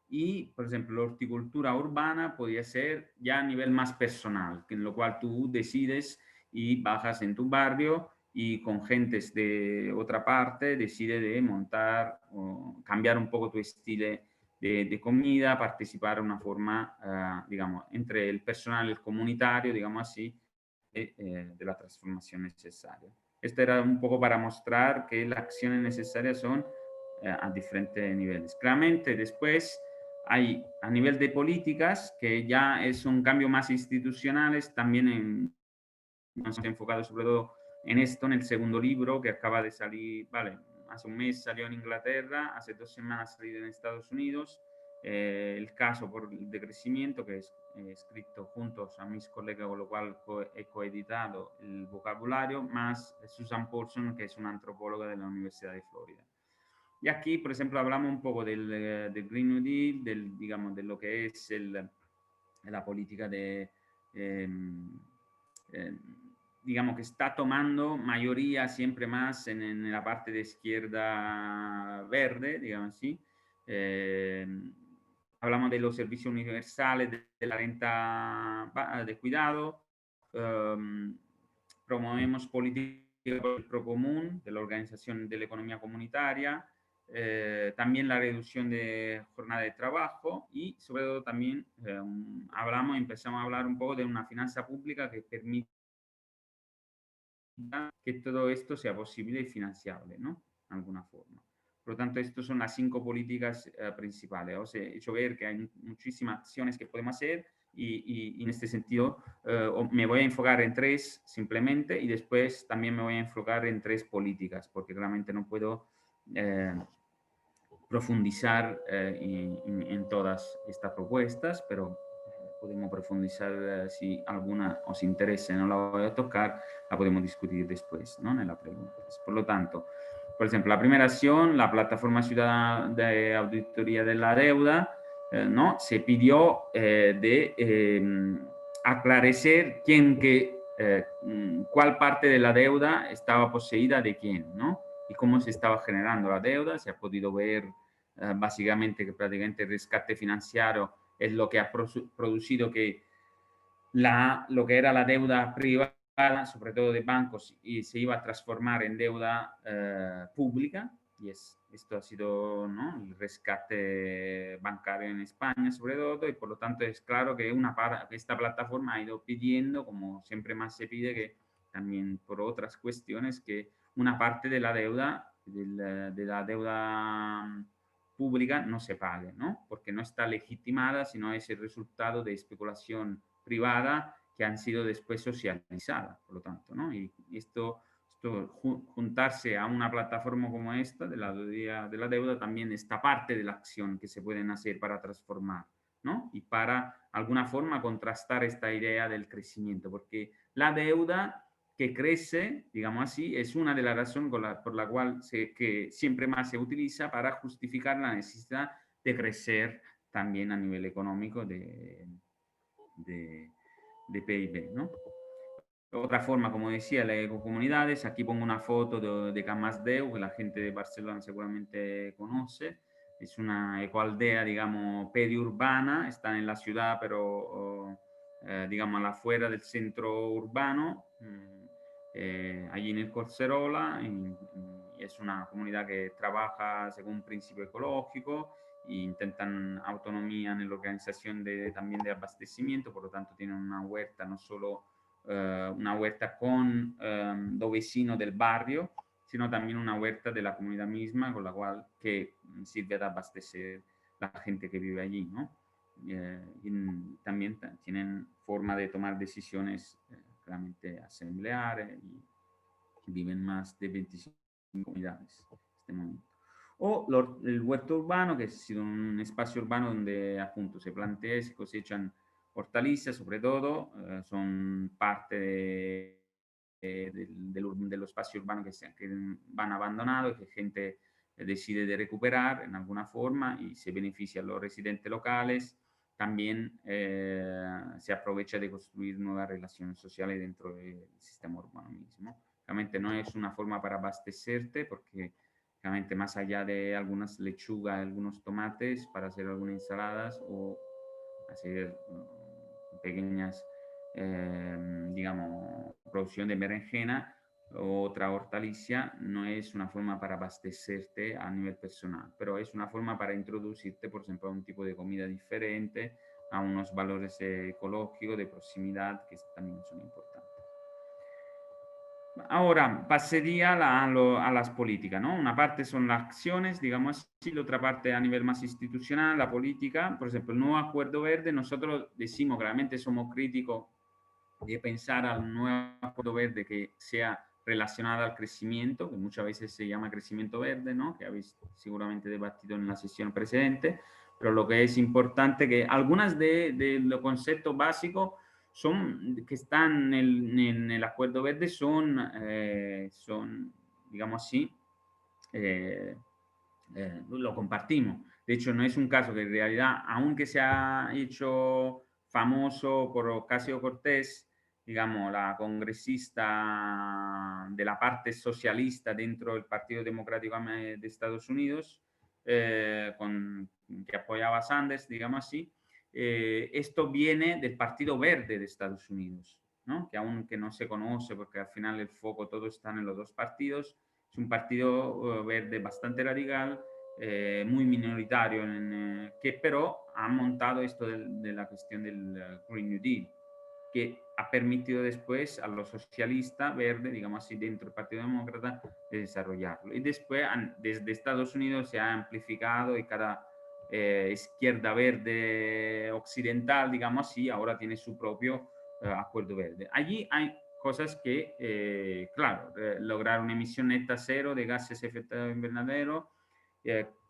Y, por ejemplo, la horticultura urbana podría ser ya a nivel más personal, en lo cual tú decides y bajas en tu barrio y con gentes de otra parte decide de montar o cambiar un poco tu estilo de comida, participar de una forma, digamos, entre el personal y el comunitario, digamos así, de la transformación necesaria. Esto era un poco para mostrar que las acciones necesarias son a diferentes niveles. Claramente después hay a nivel de políticas, que ya es un cambio más institucionales, también nos hemos enfocado sobre todo en esto, en el segundo libro que acaba de salir, vale, hace un mes salió en Inglaterra, hace 2 semanas ha salido en Estados Unidos, el caso de crecimiento, que es escrito juntos a mis colegas, con lo cual he coeditado el vocabulario, más Susan Paulson, que es una antropóloga de la Universidad de Florida. Y aquí, por ejemplo, hablamos un poco del Green New Deal, digamos, de lo que es la política digamos, que está tomando mayoría siempre más en la parte de izquierda verde, digamos así. Hablamos de los servicios universales, de la renta de cuidado, promovemos políticas del Procomún, de la Organización de la Economía Comunitaria, también la reducción de jornada de trabajo y sobre todo también empezamos a hablar un poco de una finanza pública que permita que todo esto sea posible y financiable, ¿no? De alguna forma. Por lo tanto, estas son las 5 políticas principales. Os he hecho ver que hay muchísimas acciones que podemos hacer y en este sentido me voy a enfocar en 3 simplemente y después también me voy a enfocar en 3 políticas porque claramente no puedo profundizar en todas estas propuestas, pero podemos profundizar si alguna os interesa y no la voy a tocar, la podemos discutir después, ¿no? En la pregunta. Por lo tanto, por ejemplo, la primera acción, la plataforma ciudadana de auditoría de la deuda, ¿no? Se pidió aclarecer cuál parte de la deuda estaba poseída de quién, ¿no? y cómo se estaba generando la deuda. Se ha podido ver básicamente que prácticamente el rescate financiero es lo que ha producido que lo que era la deuda privada, sobre todo de bancos, y se iba a transformar en deuda pública. Y esto ha sido, ¿no?, el rescate bancario en España, sobre todo, y por lo tanto es claro que esta plataforma ha ido pidiendo, como siempre más se pide, que también por otras cuestiones, que una parte de la deuda, de la deuda pública no se pague, ¿no? Porque no está legitimada, sino es el resultado de especulación privada que han sido después socializadas, por lo tanto, ¿no? Y esto juntarse a una plataforma como esta de la deuda también está parte de la acción que se pueden hacer para transformar, ¿no? Y para alguna forma contrastar esta idea del crecimiento, porque la deuda que crece, digamos así, es una de las razones por la cual que siempre más se utiliza para justificar la necesidad de crecer también a nivel económico de PIB, ¿no? Otra forma, como decía, las ecocomunidades. Aquí pongo una foto de Can Masdeu, que la gente de Barcelona seguramente conoce. Es una ecoaldea, digamos, periurbana. Está en la ciudad, pero, digamos, a la afuera del centro urbano, allí en el Corserola. Y es una comunidad que trabaja según un principio ecológico e intentan autonomía en la organización también de abastecimiento. Por lo tanto, tienen una huerta, no solo una huerta con los vecinos del barrio, sino también una huerta de la comunidad misma, con la cual que sirve a abastecer la gente que vive allí, ¿no? Y también tienen forma de tomar decisiones realmente asambleares, y viven más de 25 comunidades en este momento. O el huerto urbano, que ha sido un espacio urbano donde appunto se plantea y se cosechan hortalizas, sobre todo, son parte de los espacios urbanos que van abandonados y que gente decide de recuperar en alguna forma y se beneficia a los residentes locales. También se aprovecha de construir nuevas relaciones sociales dentro del sistema urbano mismo. Realmente no es una forma para abastecerte, porque realmente más allá de algunas lechugas, algunos tomates para hacer algunas ensaladas o hacer pequeñas, digamos, producción de berenjena o otra hortaliza, no es una forma para abastecerte a nivel personal, pero es una forma para introducirte, por ejemplo, a un tipo de comida diferente, a unos valores ecológicos de proximidad que también son importantes. Ahora pasaría a las políticas, ¿no? Una parte son las acciones, digamos así, la otra parte a nivel más institucional, la política. Por ejemplo, el nuevo Acuerdo Verde, nosotros decimos, claramente somos críticos de pensar al nuevo Acuerdo Verde que sea relacionado al crecimiento, que muchas veces se llama crecimiento verde, ¿no? Que habéis seguramente debatido en la sesión precedente, pero lo que es importante que algunas de los conceptos básicos que están en el Acuerdo Verde son, digamos así, lo compartimos. De hecho, no es un caso que en realidad, aunque se ha hecho famoso por Ocasio-Cortez, digamos, la congresista de la parte socialista dentro del Partido Democrático de Estados Unidos, que apoyaba a Sanders, digamos así, esto viene del Partido Verde de Estados Unidos, ¿no? Que aunque no se conoce, porque al final el foco todo está en los dos partidos, es un partido verde bastante radical, muy minoritario, que pero ha montado esto de la cuestión del Green New Deal, que ha permitido después a los socialistas verdes, digamos así, dentro del Partido Demócrata, de desarrollarlo. Y después, desde Estados Unidos, se ha amplificado y cada izquierda verde occidental, digamos así, ahora tiene su propio acuerdo verde. Allí hay cosas que, claro, lograr una emisión neta cero de gases de efecto invernadero,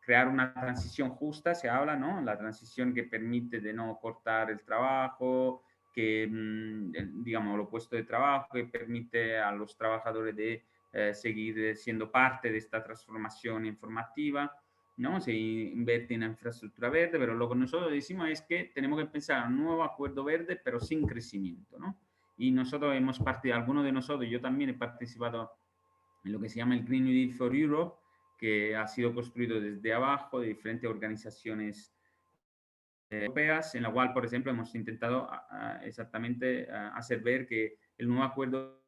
crear una transición justa, se habla, ¿no? La transición que permite de no cortar el trabajo, que, digamos, lo puesto de trabajo, que permite a los trabajadores de seguir siendo parte de esta transformación informativa, ¿no? Se invierte en infraestructura verde, pero lo que nosotros decimos es que tenemos que pensar en un nuevo acuerdo verde, pero sin crecimiento, ¿no? Y nosotros hemos partido, algunos de nosotros, yo también he participado en lo que se llama el Green New Deal for Europe, que ha sido construido desde abajo de diferentes organizaciones europeas, en la cual, por ejemplo, hemos intentado exactamente hacer ver que el nuevo acuerdo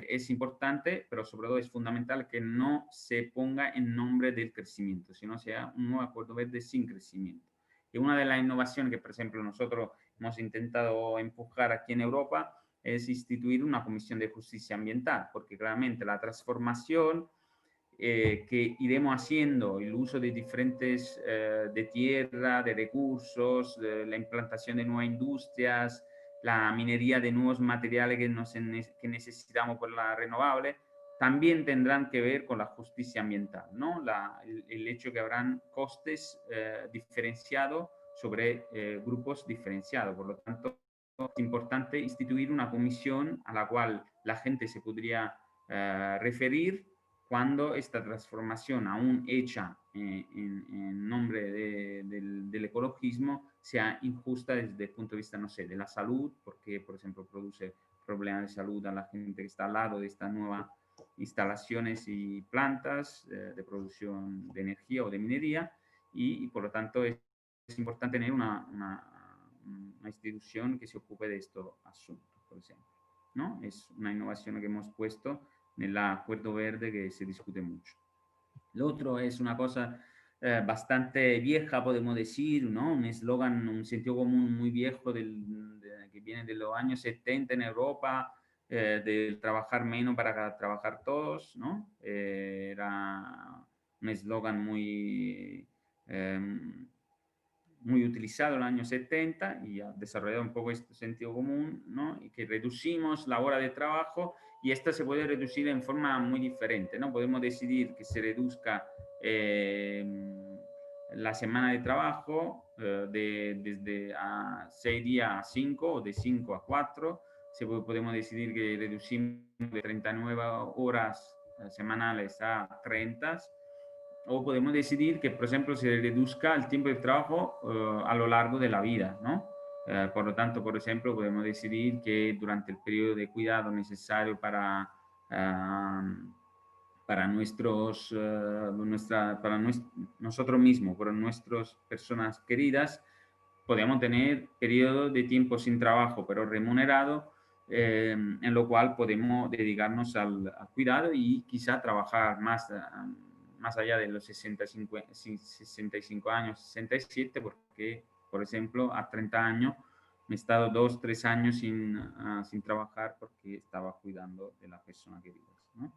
es importante, pero sobre todo es fundamental que no se ponga en nombre del crecimiento, sino sea un nuevo acuerdo verde sin crecimiento. Y una de las innovaciones que, por ejemplo, nosotros hemos intentado empujar aquí en Europa es instituir una comisión de justicia ambiental, porque claramente la transformación que iremos haciendo, el uso de diferentes, de tierra, de recursos, de la implantación de nuevas industrias, la minería de nuevos materiales que necesitamos por la renovable, también tendrán que ver con la justicia ambiental, ¿no? El hecho que habrán costes diferenciados sobre grupos diferenciados. Por lo tanto, es importante instituir una comisión a la cual la gente se podría referir cuando esta transformación aún hecha en nombre del ecologismo sea injusta desde el punto de vista, no sé, de la salud, porque, por ejemplo, produce problemas de salud a la gente que está al lado de estas nuevas instalaciones y plantas de producción de energía o de minería, y por lo tanto es importante tener una institución que se ocupe de estos asuntos, por ejemplo, ¿no? Es una innovación que hemos puesto en el acuerdo verde que se discute mucho. Lo otro es una cosa bastante vieja, podemos decir, ¿no? Un eslogan, un sentido común muy viejo que viene de los años 70 en Europa, del trabajar menos para trabajar todos, ¿no? Era un eslogan muy utilizado en los años 70 y ha desarrollado un poco este sentido común, ¿no? Y que reducimos la hora de trabajo y esta se puede reducir en forma muy diferente, ¿no? Podemos decidir que se reduzca la semana de trabajo desde a 6 días a 5 o de 5 a 4. Podemos decidir que reducimos de 39 horas semanales a 30, o podemos decidir que, por ejemplo, se reduzca el tiempo de trabajo a lo largo de la vida, ¿no? Por lo tanto, por ejemplo, podemos decidir que durante el periodo de cuidado necesario para nosotros mismos, para nuestras personas queridas, podemos tener periodos de tiempo sin trabajo, pero remunerado, en lo cual podemos dedicarnos al cuidado y quizá trabajar más allá de los 65 años, 67, porque, por ejemplo, a 30 años me he estado 2, 3 años sin trabajar porque estaba cuidando de la persona querida, ¿no?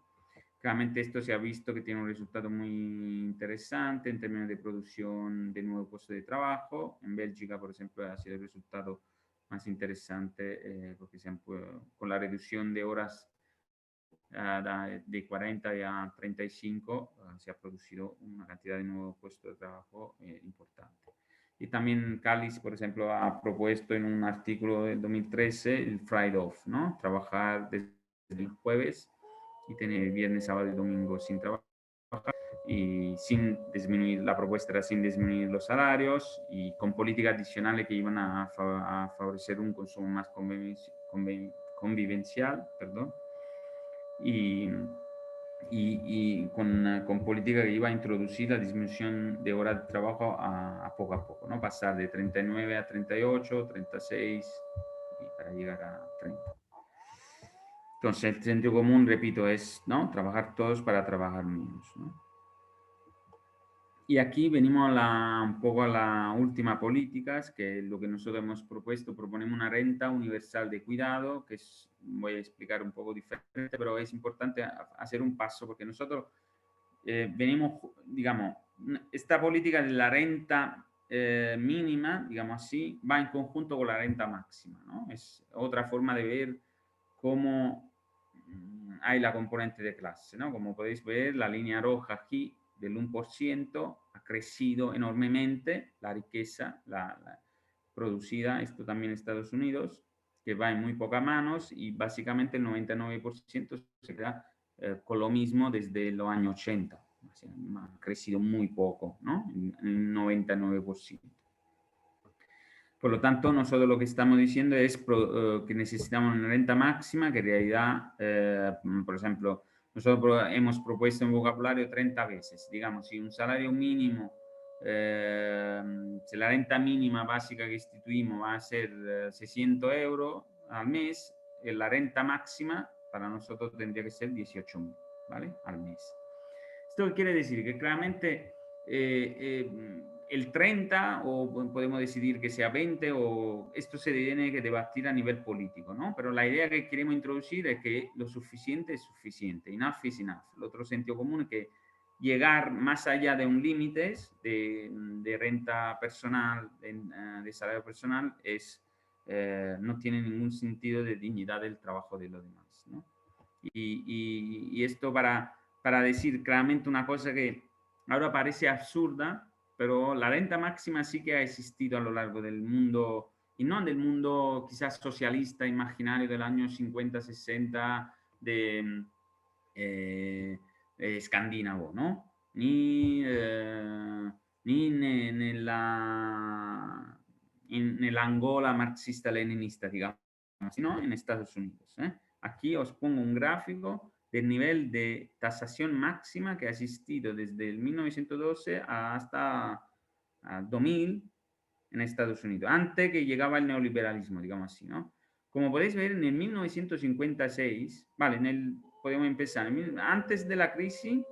Claramente esto se ha visto que tiene un resultado muy interesante en términos de producción de nuevos puestos de trabajo. En Bélgica, por ejemplo, ha sido el resultado más interesante porque con la reducción de horas de 40 a 35 se ha producido una cantidad de nuevos puestos de trabajo importante. Y también Cáliz, por ejemplo, ha propuesto en un artículo del 2013 el Friday Off, ¿no? Trabajar desde el jueves y tener viernes, sábado y domingo sin trabajar y sin disminuir, la propuesta era sin disminuir los salarios y con políticas adicionales que iban a favorecer un consumo más convivencial, perdón, y con política que iba a introducir la disminución de horas de trabajo a poco, ¿no? Pasar de 39 a 38, 36 y para llegar a 30. Entonces, el sentido común, repito, es, ¿no? Trabajar todos para trabajar menos, ¿no? Y aquí venimos un poco a la última política, que es lo que nosotros hemos propuesto. Proponemos una renta universal de cuidado, que voy a explicar un poco diferente, pero es importante hacer un paso, porque nosotros venimos, digamos, esta política de la renta mínima, digamos así, va en conjunto con la renta máxima, ¿no? Es otra forma de ver cómo hay la componente de clase, ¿no? Como podéis ver, la línea roja aquí del 1% ha crecido enormemente la riqueza producida, esto también en Estados Unidos, que va en muy pocas manos y básicamente el 99% se queda con lo mismo desde los años 80. O sea, ha crecido muy poco, ¿no? El 99%. Por lo tanto, nosotros lo que estamos diciendo es que necesitamos una renta máxima que en realidad, por ejemplo, Nosotros hemos propuesto un vocabulario 30 veces. Digamos, si un salario mínimo, si la renta mínima básica que instituimos va a ser 600 euros al mes, la renta máxima para nosotros tendría que ser 18.000, ¿vale? Al mes. Esto quiere decir que claramente el 30, o podemos decidir que sea 20, o esto se tiene que debatir a nivel político, ¿no? Pero la idea que queremos introducir es que lo suficiente es suficiente, enough is enough. El otro sentido común es que llegar más allá de un límite de renta personal, de salario personal, no tiene ningún sentido de dignidad del trabajo de los demás, ¿no? Y esto para decir claramente una cosa que ahora parece absurda, pero la renta máxima sí que ha existido a lo largo del mundo, y no del mundo quizás socialista, imaginario del año 50, 60, escandinavo, ¿no? Ni nella Angola marxista-leninista, digamos, sino en Estados Unidos. Aquí os pongo un gráfico del nivel de tasación máxima que ha existido desde el 1912 hasta 2000 en Estados Unidos, antes que llegaba el neoliberalismo, digamos así, ¿no? Como podéis ver, en el 1956, vale, podemos empezar, antes de la crisis,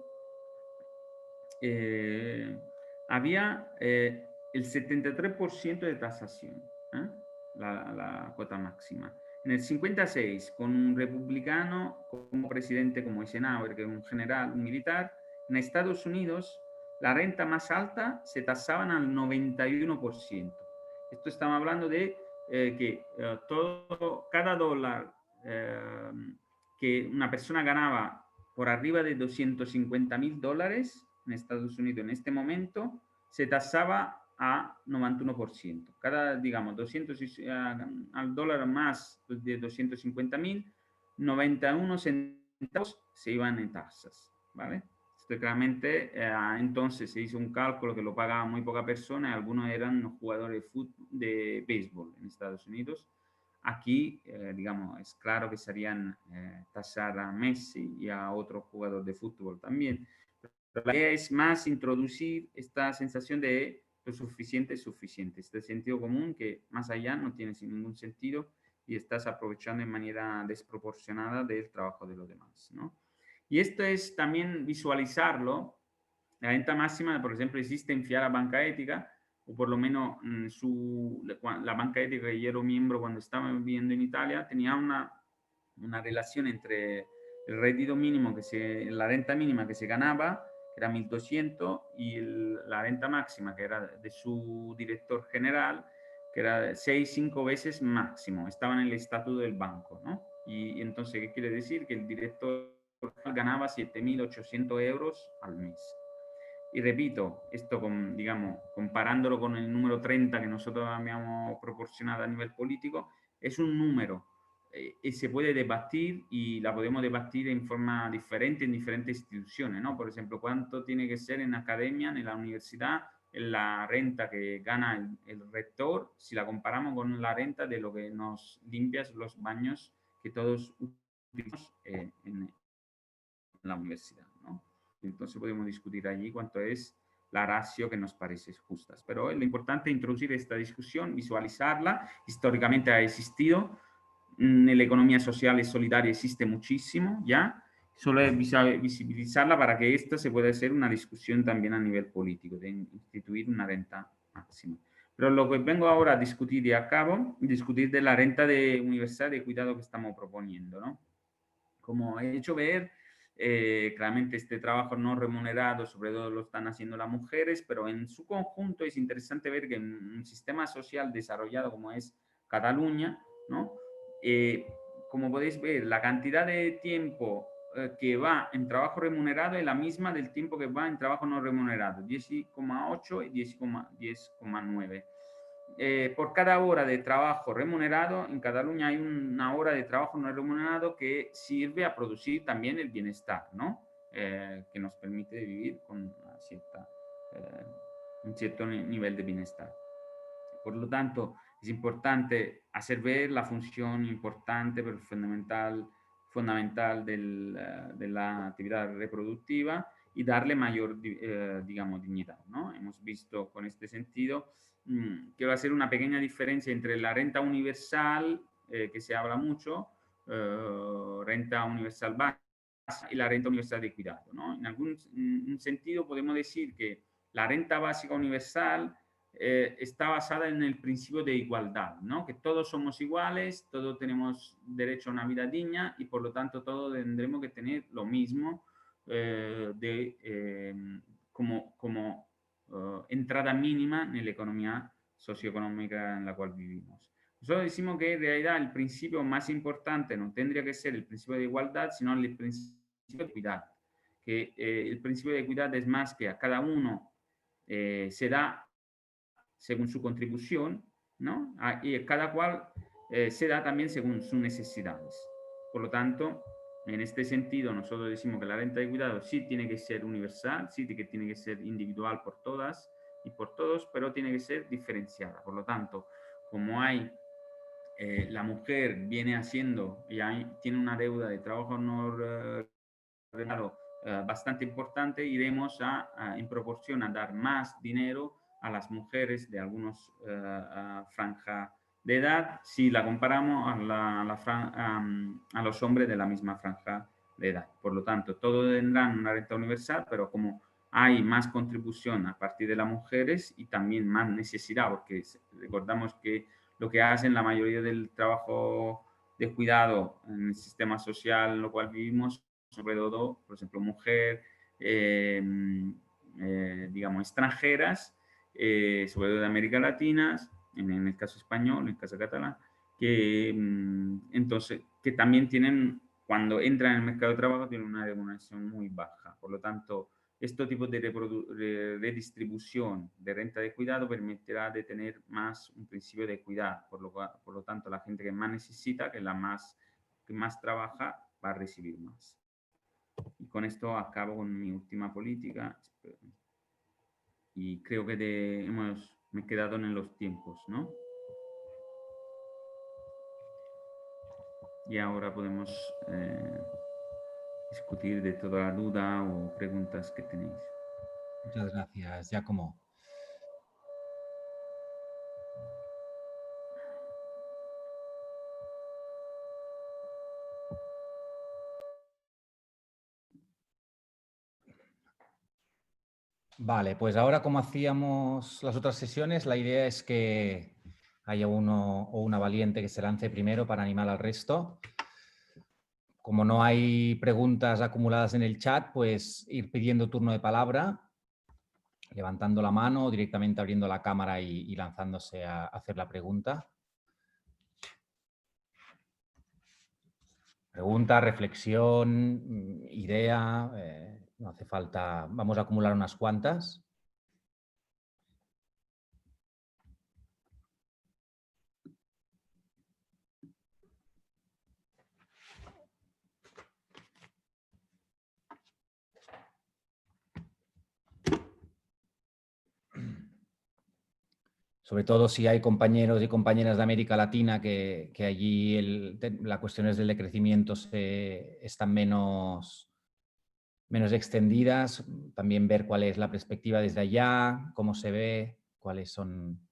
había el 73% de tasación, la cuota máxima. En el 56, con un republicano como presidente, como Eisenhower, que es un general, un militar, en Estados Unidos la renta más alta se tasaban al 91%. Esto estamos hablando de que cada dólar que una persona ganaba por arriba de $250.000 en Estados Unidos en este momento, se tasaba a 91%. Cada, digamos, 200 al dólar más de 250.000, 91 centavos se iban en tasas, ¿vale? Esto claramente, entonces se hizo un cálculo que lo pagaba muy poca persona, y algunos eran jugadores de béisbol en Estados Unidos. Aquí, digamos, es claro que serían tasar a Messi y a otro jugador de fútbol también. Pero la idea es más introducir esta sensación de lo suficiente es suficiente, este sentido común que más allá no tiene ningún sentido y estás aprovechando de manera desproporcionada del trabajo de los demás, ¿no? Y esto es también visualizarlo. La renta máxima, por ejemplo, existe en Fiara Banca Ética, o por lo menos la banca ética que yo era miembro cuando estaba viviendo en Italia, tenía una relación entre el reddito mínimo, la renta mínima que se ganaba, que era 1.200, y la renta máxima, que era de su director general, que era 6, 5 veces máximo. Estaba en el estatuto del banco, ¿no? Y entonces, ¿qué quiere decir? Que el director ganaba 7.800 euros al mes. Y repito, esto digamos, comparándolo con el número 30 que nosotros habíamos proporcionado a nivel político, es un número y se puede debatir y la podemos debatir en forma diferente en diferentes instituciones, ¿no? Por ejemplo, cuánto tiene que ser en academia, en la universidad, en la renta que gana el rector, si la comparamos con la renta de lo que nos limpias los baños que todos utilizamos en la universidad, ¿no? Entonces podemos discutir allí cuánto es la ratio que nos parece justa. Pero lo importante es introducir esta discusión, visualizarla. Históricamente ha existido. En la economía social y solidaria existe muchísimo ya. Solo es visibilizarla para que esta se pueda hacer una discusión también a nivel político, de instituir una renta máxima. Pero lo que vengo ahora a discutir y acabo, discutir de la renta de universal de cuidado que estamos proponiendo, ¿no? Como he hecho ver, claramente este trabajo no remunerado, sobre todo lo están haciendo las mujeres, pero en su conjunto es interesante ver que en un sistema social desarrollado como es Cataluña, ¿no? Como podéis ver, la cantidad de tiempo que va en trabajo remunerado es la misma del tiempo que va en trabajo no remunerado, 10,8 y 10,9. Por cada hora de trabajo remunerado, en Cataluña hay una hora de trabajo no remunerado que sirve a producir también el bienestar, ¿no? Que nos permite vivir con un cierto nivel de bienestar. Por lo tanto, es importante hacer ver la función importante, pero fundamental, fundamental de la actividad reproductiva y darle mayor, digamos, dignidad, ¿no? Hemos visto con este sentido que va a ser una pequeña diferencia entre la renta universal, que se habla mucho, renta universal básica, y la renta universal de cuidado, ¿no? En algún sentido podemos decir que la renta básica universal está basada en el principio de igualdad, ¿no? Que todos somos iguales, todos tenemos derecho a una vida digna y por lo tanto todos tendremos que tener lo mismo como entrada mínima en la economía socioeconómica en la cual vivimos. Nosotros decimos que en realidad el principio más importante no tendría que ser el principio de igualdad, sino el principio de equidad. Que el principio de equidad es más que a cada uno se da según su contribución, ¿no? Y cada cual se da también según sus necesidades. Por lo tanto, en este sentido, nosotros decimos que la renta de cuidado sí tiene que ser universal, sí que tiene que ser individual por todas y por todos, pero tiene que ser diferenciada. Por lo tanto, como hay la mujer viene haciendo y tiene una deuda de trabajo no remunerado bastante importante, iremos en proporción a dar más dinero a las mujeres de algunos franja de edad si la comparamos a los hombres de la misma franja de edad. Por lo tanto, todos tendrán una renta universal, pero como hay más contribución a partir de las mujeres y también más necesidad, porque recordamos que lo que hacen la mayoría del trabajo de cuidado en el sistema social en el cual vivimos, sobre todo, por ejemplo, mujeres, digamos, extranjeras, sobre todo de América Latina, en el caso español, en el caso catalán, que entonces, que también tienen, cuando entran en el mercado de trabajo, tienen una remuneración muy baja. Por lo tanto, este tipo de redistribución de renta de cuidado permitirá de tener más un principio de equidad. Por lo tanto, la gente que más necesita, que más trabaja, va a recibir más. Y con esto acabo con mi última política. Y creo que me he quedado en los tiempos, ¿no? Y ahora podemos discutir de toda la duda o preguntas que tenéis. Muchas gracias, Giacomo. Vale, pues ahora como hacíamos las otras sesiones, la idea es que haya uno o una valiente que se lance primero para animar al resto. Como no hay preguntas acumuladas en el chat, pues ir pidiendo turno de palabra, levantando la mano o directamente abriendo la cámara y lanzándose a hacer la pregunta. Pregunta, reflexión, idea, no hace falta, vamos a acumular unas cuantas. Sobre todo si hay compañeros y compañeras de América Latina que allí las cuestiones del decrecimiento están menos extendidas, también ver cuál es la perspectiva desde allá, cómo se ve, cuáles son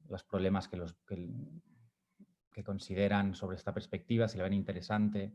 los problemas que consideran sobre esta perspectiva, si la ven interesante.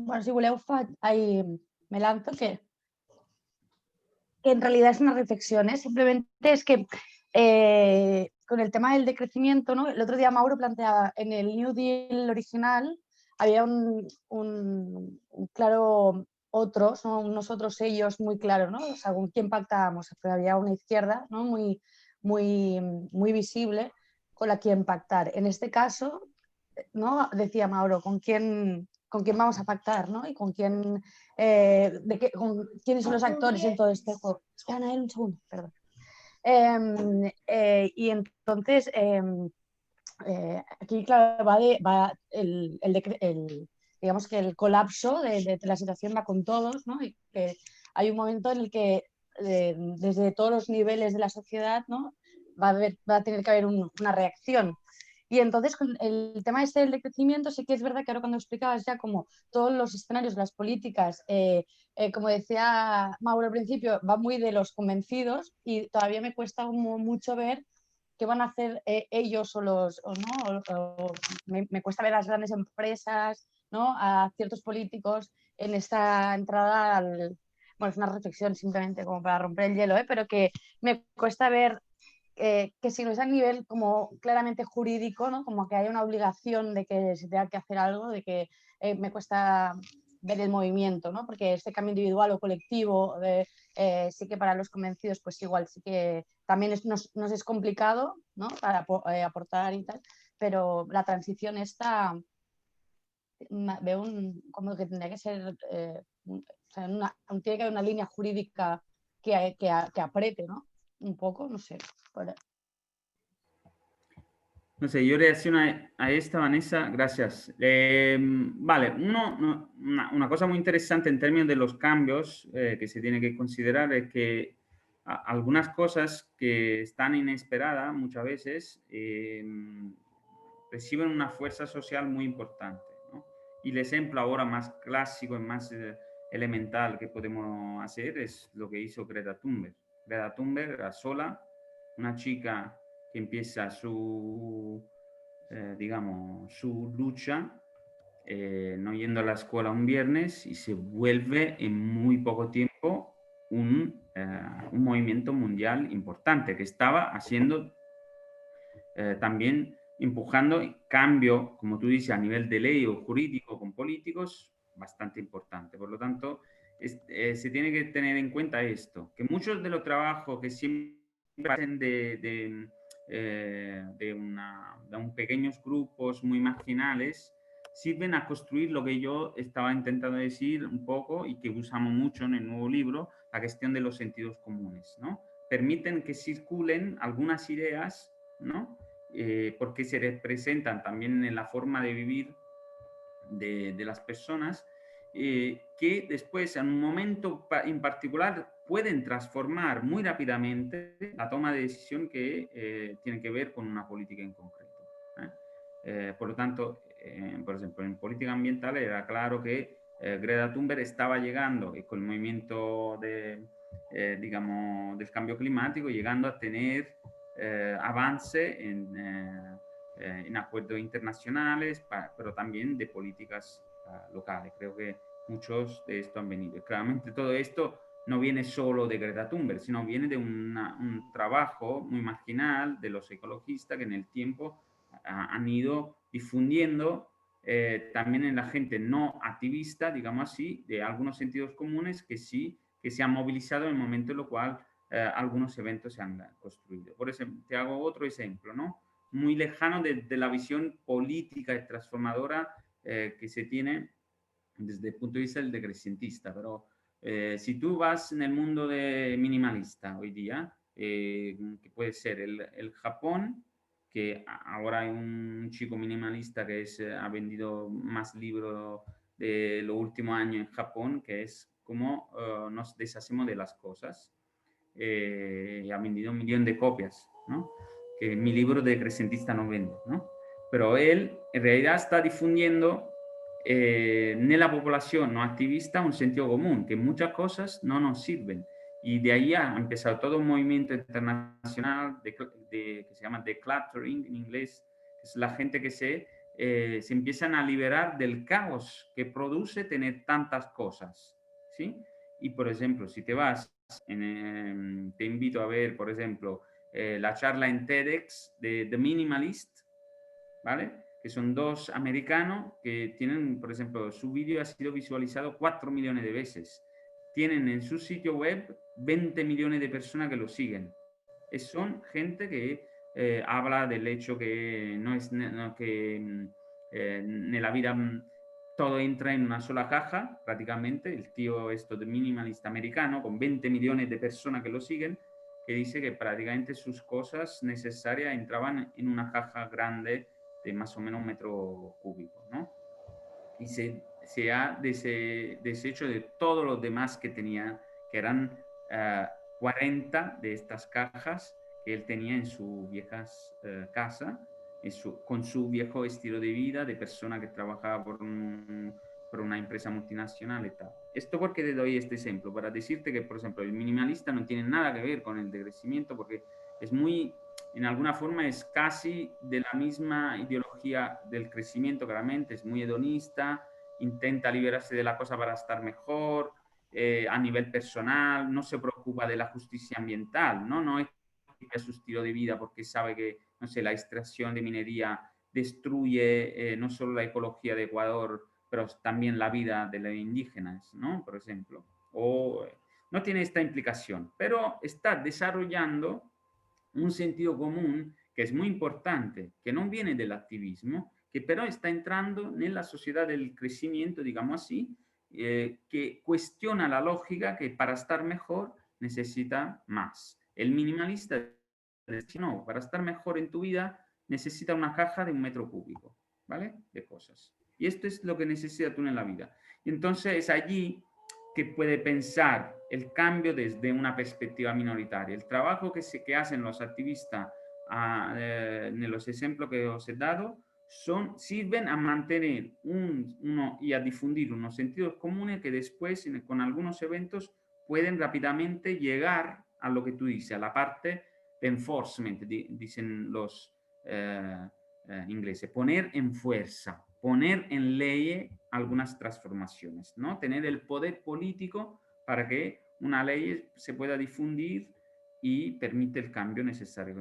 Bueno, si voleu, me lanzo, què? que en realidad es una reflexión, ¿eh? Simplemente es que con el tema del decrecimiento, ¿no? El otro día Mauro planteaba, en el New Deal original había un claro otros, ¿no? Unos otros ellos muy claros, ¿no? O sea, con quién pactábamos, pero había una izquierda, ¿no? Muy visible con la que pactar. En este caso, ¿no? Decía Mauro, con quién vamos a pactar, ¿no? Y con quién, con quiénes son los actores en todo este juego. Espera, un segundo, perdón. Y entonces, aquí, claro, va digamos que el colapso de la situación va con todos, ¿no? Y que hay un momento en el que desde todos los niveles de la sociedad, ¿no? Va a tener que haber una reacción. Y entonces, con el tema este del decrecimiento, sí que es verdad que ahora cuando explicabas ya como todos los escenarios, las políticas, como decía Mauro al principio, va muy de los convencidos y todavía me cuesta mucho ver qué van a hacer ellos o no, me cuesta ver a las grandes empresas, ¿no? A ciertos políticos en esta entrada bueno, es una reflexión simplemente como para romper el hielo, pero que me cuesta ver que si no es a nivel como claramente jurídico, ¿no? Como que haya una obligación de que se tenga que hacer algo, de que me cuesta ver el movimiento, ¿no? Porque este cambio individual o colectivo, sí que para los convencidos, pues igual sí que también nos es complicado, ¿no? Para aportar y tal, pero la transición esta veo como que tendría que ser, o sea, tiene que haber una línea jurídica que apriete, ¿no? Un poco, no sé. No sé, yo reacciono a esta, Vanessa, gracias. Vale, una cosa muy interesante en términos de los cambios que se tiene que considerar es que algunas cosas que están inesperadas muchas veces reciben una fuerza social muy importante, ¿no? Y el ejemplo ahora más clásico y más elemental que podemos hacer es lo que hizo Greta Thunberg. Greta Thunberg era sola, una chica que empieza digamos, su lucha no yendo a la escuela un viernes y se vuelve en muy poco tiempo un movimiento mundial importante que estaba haciendo también empujando cambio, como tú dices, a nivel de ley o jurídico con políticos, bastante importante. Por lo tanto, se tiene que tener en cuenta esto, que muchos de los trabajos que siempre hacen de un pequeños grupos muy marginales, sirven a construir lo que yo estaba intentando decir un poco y que usamos mucho en el nuevo libro, la cuestión de los sentidos comunes, ¿no? Permiten que circulen algunas ideas, ¿no? Porque se representan también en la forma de vivir de las personas, que después en un momento en particular pueden transformar muy rápidamente la toma de decisión que tiene que ver con una política en concreto. Por lo tanto, por ejemplo, en política ambiental era claro que Greta Thunberg estaba llegando con el movimiento digamos, del cambio climático, llegando a tener avance en acuerdos internacionales, pero también de políticas locales. Creo que muchos de esto han venido. Claramente todo esto no viene solo de Greta Thunberg, sino viene de un trabajo muy marginal de los ecologistas que en el tiempo han ido difundiendo también en la gente no activista, digamos así, de algunos sentidos comunes que sí, que se han movilizado en el momento en el cual algunos eventos se han construido. Por ejemplo, te hago otro ejemplo, ¿no? Muy lejano de la visión política y transformadora que se tiene desde el punto de vista del decrecentista. Pero si tú vas en el mundo de minimalista hoy día, que puede ser el Japón, que ahora hay un chico minimalista que ha vendido más libros de los últimos años en Japón, que es cómo nos deshacemos de las cosas. Ha vendido 1 millón de copias, ¿no? Que mi libro de decrecentista no vende, ¿no? Pero él en realidad está difundiendo en la población no activista un sentido común, que muchas cosas no nos sirven. Y de ahí ha empezado todo un movimiento internacional que se llama decluttering en inglés, que es la gente que se empiezan a liberar del caos que produce tener tantas cosas, ¿sí? Y por ejemplo, si te vas te invito a ver, por ejemplo, la charla en TEDx de The Minimalist, ¿vale? Que son dos americanos que tienen, por ejemplo, su vídeo ha sido visualizado 4 millones de veces. Tienen en su sitio web 20 millones de personas que lo siguen. Son gente que habla del hecho que no es no, que en la vida todo entra en una sola caja, prácticamente. El tío esto de minimalista americano, con 20 millones de personas que lo siguen, que dice que prácticamente sus cosas necesarias entraban en una caja grande de más o menos 1 metro cúbico, ¿no? Y se ha deshecho de todos los demás que tenía, que eran 40 de estas cajas que él tenía en su vieja casa, con su viejo estilo de vida de persona que trabajaba por una empresa multinacional y tal. Esto porque te doy este ejemplo, para decirte que, por ejemplo, el minimalista no tiene nada que ver con el decrecimiento, porque es muy, en alguna forma es casi de la misma ideología del crecimiento, claramente, es muy hedonista, intenta liberarse de la cosa para estar mejor, a nivel personal, no se preocupa de la justicia ambiental, no es su estilo de vida porque sabe que, no sé, la extracción de minería destruye no solo la ecología de Ecuador, pero también la vida de los indígenas, ¿no? Por ejemplo. O no tiene esta implicación, pero está desarrollando un sentido común que es muy importante, que no viene del activismo, que però está entrando nella società del crecimiento, digamos así, que cuestiona la lógica que para estar mejor necesita más. El minimalista dice, no, para estar mejor en tu vida necesita una caja de 1 metro cúbico, ¿vale? De cosas. Y esto es lo que necesitas tú en la vida. Y entonces es allí que puede pensar el cambio desde una perspectiva minoritaria. El trabajo que hacen los activistas en los ejemplos que os he dado sirven a mantener y a difundir unos sentidos comunes que después, con algunos eventos, pueden rápidamente llegar a lo que tú dices, a la parte de enforcement, dicen los ingleses, poner en fuerza, poner en ley algunas transformaciones, ¿no? Tener el poder político para que una ley se pueda difundir y permite el cambio necesario.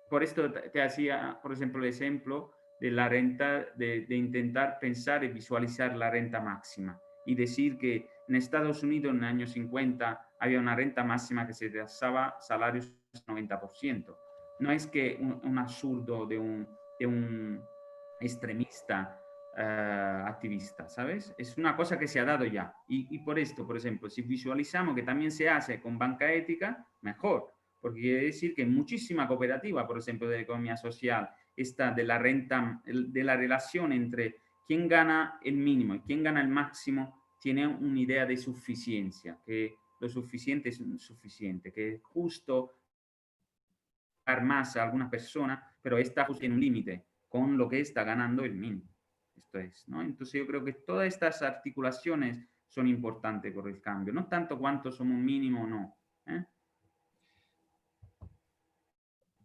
Por esto te hacía, por ejemplo, el ejemplo de la renta, de intentar pensar y visualizar la renta máxima y decir que en Estados Unidos en el año 50 había una renta máxima que se tasaba salarios 90%. No es que un absurdo de un extremista activista, ¿sabes? Es una cosa que se ha dado ya. Y por esto, por ejemplo, si visualizamos que también se hace con banca ética, mejor, porque quiere decir que muchísima cooperativa, por ejemplo, de economía social, esta de la renta, de la relación entre quién gana el mínimo y quién gana el máximo, tiene una idea de suficiencia, que lo suficiente es suficiente, que es justo dar más a alguna persona, pero esta justo tiene un límite con lo que está ganando el mínimo. Esto es, ¿no? Entonces yo creo que todas estas articulaciones son importantes por el cambio, no tanto cuánto somos mínimo o no.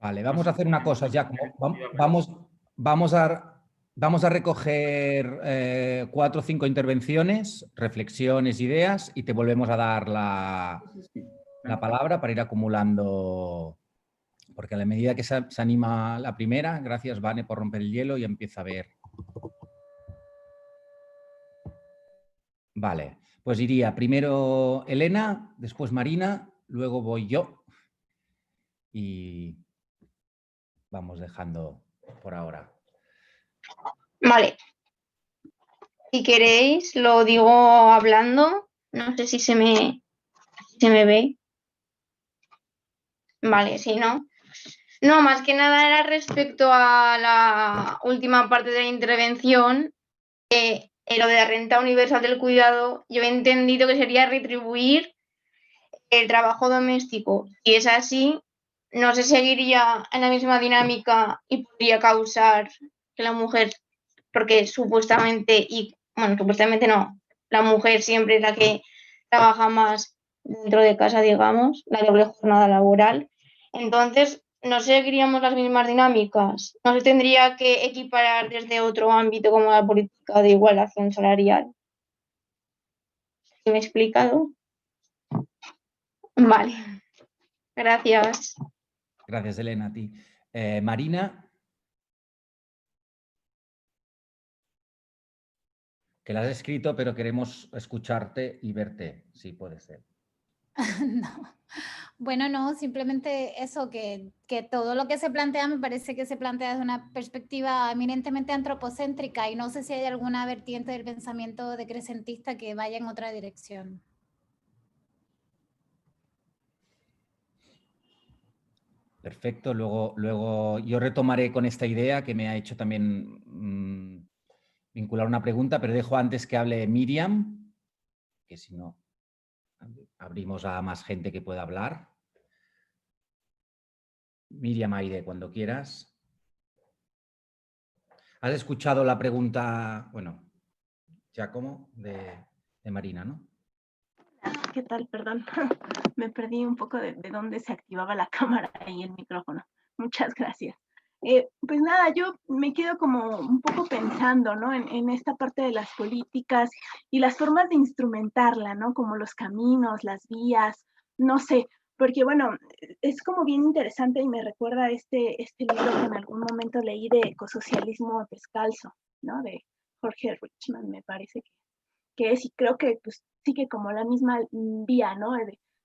Vale, vamos a hacer una cosa, Giacomo. Vamos a recoger 4 o 5 intervenciones, reflexiones, ideas y te volvemos a dar la palabra para ir acumulando, porque a la medida que se anima la primera, gracias Vane por romper el hielo y empieza a ver. Vale, pues iría primero Elena, después Marina, luego voy yo y vamos dejando por ahora. Vale. Si queréis, lo digo hablando. No sé si se me ve. Vale, si no. No, más que nada era respecto a la última parte de la intervención, lo de la renta universal del cuidado. Yo he entendido que sería retribuir el trabajo doméstico. Si es así, no se seguiría en la misma dinámica y podría causar que la mujer, porque supuestamente no, la mujer siempre es la que trabaja más dentro de casa, digamos, la doble jornada laboral. Entonces, no seguiríamos las mismas dinámicas, no se tendría que equiparar desde otro ámbito como la política de igualación salarial. ¿Me he explicado? Vale, gracias. Gracias, Elena, a ti. Marina. Que la has escrito, pero queremos escucharte y verte, si puede ser. No. Bueno, no, simplemente eso, que todo lo que se plantea me parece que se plantea desde una perspectiva eminentemente antropocéntrica y no sé si hay alguna vertiente del pensamiento decrecentista que vaya en otra dirección. Perfecto, luego yo retomaré con esta idea que me ha hecho también vincular una pregunta, pero dejo antes que hable Miriam, que si no abrimos a más gente que pueda hablar. Miriam Aire, cuando quieras. ¿Has escuchado la pregunta, bueno, Giacomo, de Marina, no? ¿Qué tal? Perdón, me perdí un poco de dónde se activaba la cámara y el micrófono. Muchas gracias. Pues nada, yo me quedo como un poco pensando, ¿no? En esta parte de las políticas y las formas de instrumentarla, ¿no? Como los caminos, las vías, no sé, porque bueno, es como bien interesante y me recuerda este libro que en algún momento leí de Ecosocialismo Descalzo, ¿no? De Jorge Richman, me parece que es, y creo que pues sigue como la misma vía, ¿no?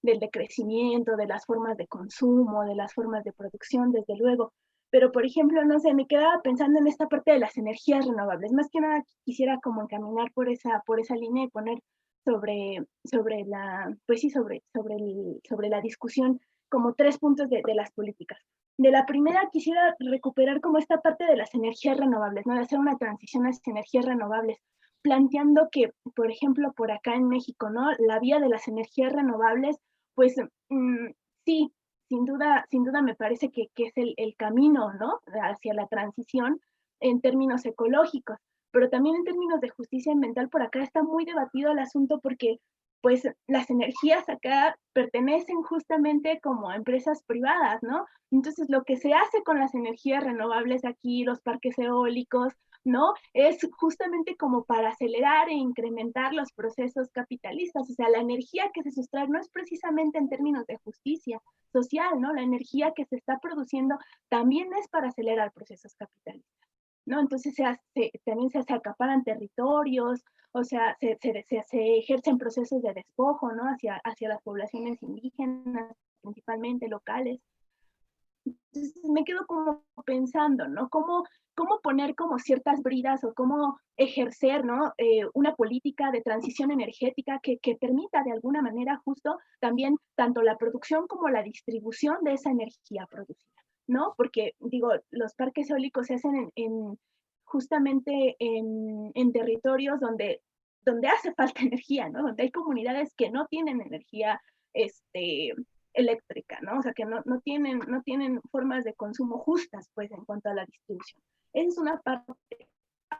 Del decrecimiento, de las formas de consumo, de las formas de producción, desde luego. Pero, por ejemplo, no sé, me quedaba pensando en esta parte de las energías renovables. Más que nada quisiera como encaminar por esa línea y poner sobre la, pues sí, sobre la discusión como 3 puntos de las políticas. De la primera quisiera recuperar como esta parte de las energías renovables, ¿no? De hacer una transición hacia energías renovables, planteando que, por ejemplo, por acá en México, ¿no? La vía de las energías renovables, pues sí, sin duda me parece que es el camino, ¿no? Hacia la transición en términos ecológicos, pero también en términos de justicia ambiental por acá está muy debatido el asunto porque pues las energías acá pertenecen justamente como a empresas privadas, ¿no? Entonces lo que se hace con las energías renovables aquí, los parques eólicos, ¿no? Es justamente como para acelerar e incrementar los procesos capitalistas. O sea, la energía que se sustrae no es precisamente en términos de justicia social, ¿no? La energía que se está produciendo también es para acelerar procesos capitalistas, ¿no? Entonces también se acaparan territorios, o sea, se ejercen procesos de despojo, ¿no? Hacia las poblaciones indígenas, principalmente locales. Entonces me quedo como pensando, ¿no? ¿Cómo poner como ciertas bridas o cómo ejercer, ¿no? Una política de transición energética que permita de alguna manera justo también tanto la producción como la distribución de esa energía producida, ¿no? Porque, digo, los parques eólicos se hacen justamente en territorios donde hace falta energía, ¿no? Donde hay comunidades que no tienen energía, eléctrica, ¿no? O sea, que no tienen formas de consumo justas, pues, en cuanto a la distribución. Esa es una parte.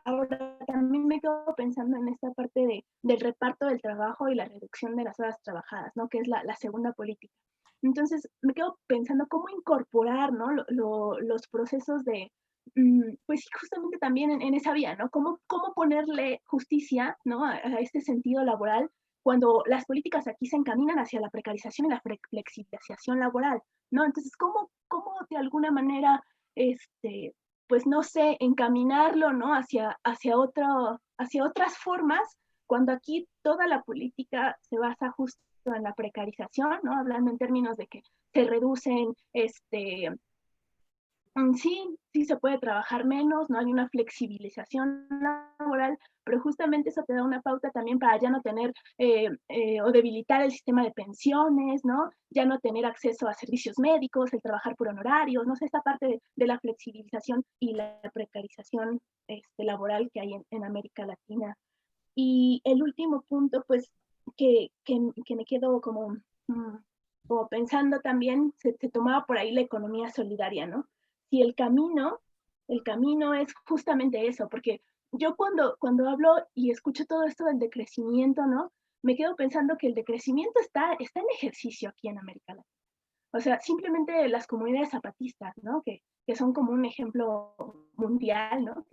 Ahora, también me quedo pensando en esta parte del reparto del trabajo y la reducción de las horas trabajadas, ¿no? Que es la segunda política. Entonces, me quedo pensando cómo incorporar, ¿no? Los procesos de, pues justamente también en esa vía, ¿no? Cómo ponerle justicia, ¿no? A este sentido laboral cuando las políticas aquí se encaminan hacia la precarización y la flexibilización laboral, ¿no? Entonces, ¿cómo de alguna manera, pues no sé, encaminarlo, ¿no? Hacia otras formas, cuando aquí toda la política se basa justo en la precarización, ¿no? Hablando en términos de que se reducen, sí se puede trabajar menos, no hay una flexibilización laboral, pero justamente eso te da una pauta también para ya no tener o debilitar el sistema de pensiones, ¿no? Ya no tener acceso a servicios médicos, el trabajar por honorarios, no sé, esta parte de la flexibilización y la precarización laboral que hay en América Latina. Y el último punto, pues, que me quedo como pensando también, se tomaba por ahí la economía solidaria, ¿no? Si el camino es justamente eso, porque yo cuando hablo y escucho todo esto del decrecimiento, ¿no? Me quedo pensando que el decrecimiento está en ejercicio aquí en América Latina. O sea, simplemente las comunidades zapatistas, ¿no? Que son como un ejemplo mundial, ¿no?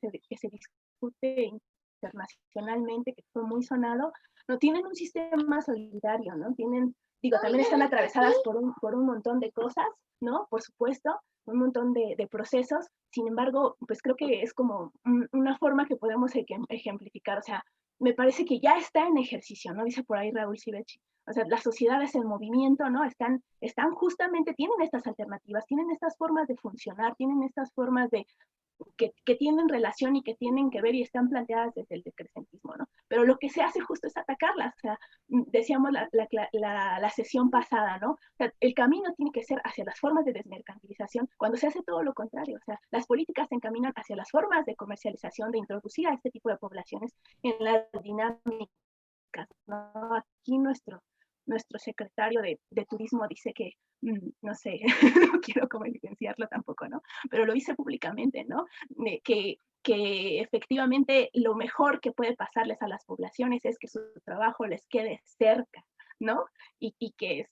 Que se discute internacionalmente, que fue muy sonado, no tienen un sistema solidario, ¿no? Tienen digo, también están atravesadas por un montón de cosas, ¿no? Por supuesto, un montón de procesos. Sin embargo, pues creo que es como una forma que podemos ejemplificar. O sea, me parece que ya está en ejercicio, ¿no? Dice por ahí Raúl Sivechi. O sea, las sociedades en movimiento, ¿no? Están justamente, tienen estas alternativas, tienen estas formas de funcionar, tienen estas formas de que tienen relación y que tienen que ver y están planteadas desde el decrecentismo, ¿no? Pero lo que se hace justo es atacarlas. O sea, decíamos la sesión pasada, ¿no? O sea, el camino tiene que ser hacia las formas de desmercantilización, cuando se hace todo lo contrario. O sea, las políticas se encaminan hacia las formas de comercialización, de introducir a este tipo de poblaciones en las dinámicas, ¿no? Aquí nuestro secretario de turismo dice que, no sé, no quiero como evidenciarlo tampoco, ¿no? Pero lo dice públicamente, ¿no? Que efectivamente lo mejor que puede pasarles a las poblaciones es que su trabajo les quede cerca, ¿no? Y que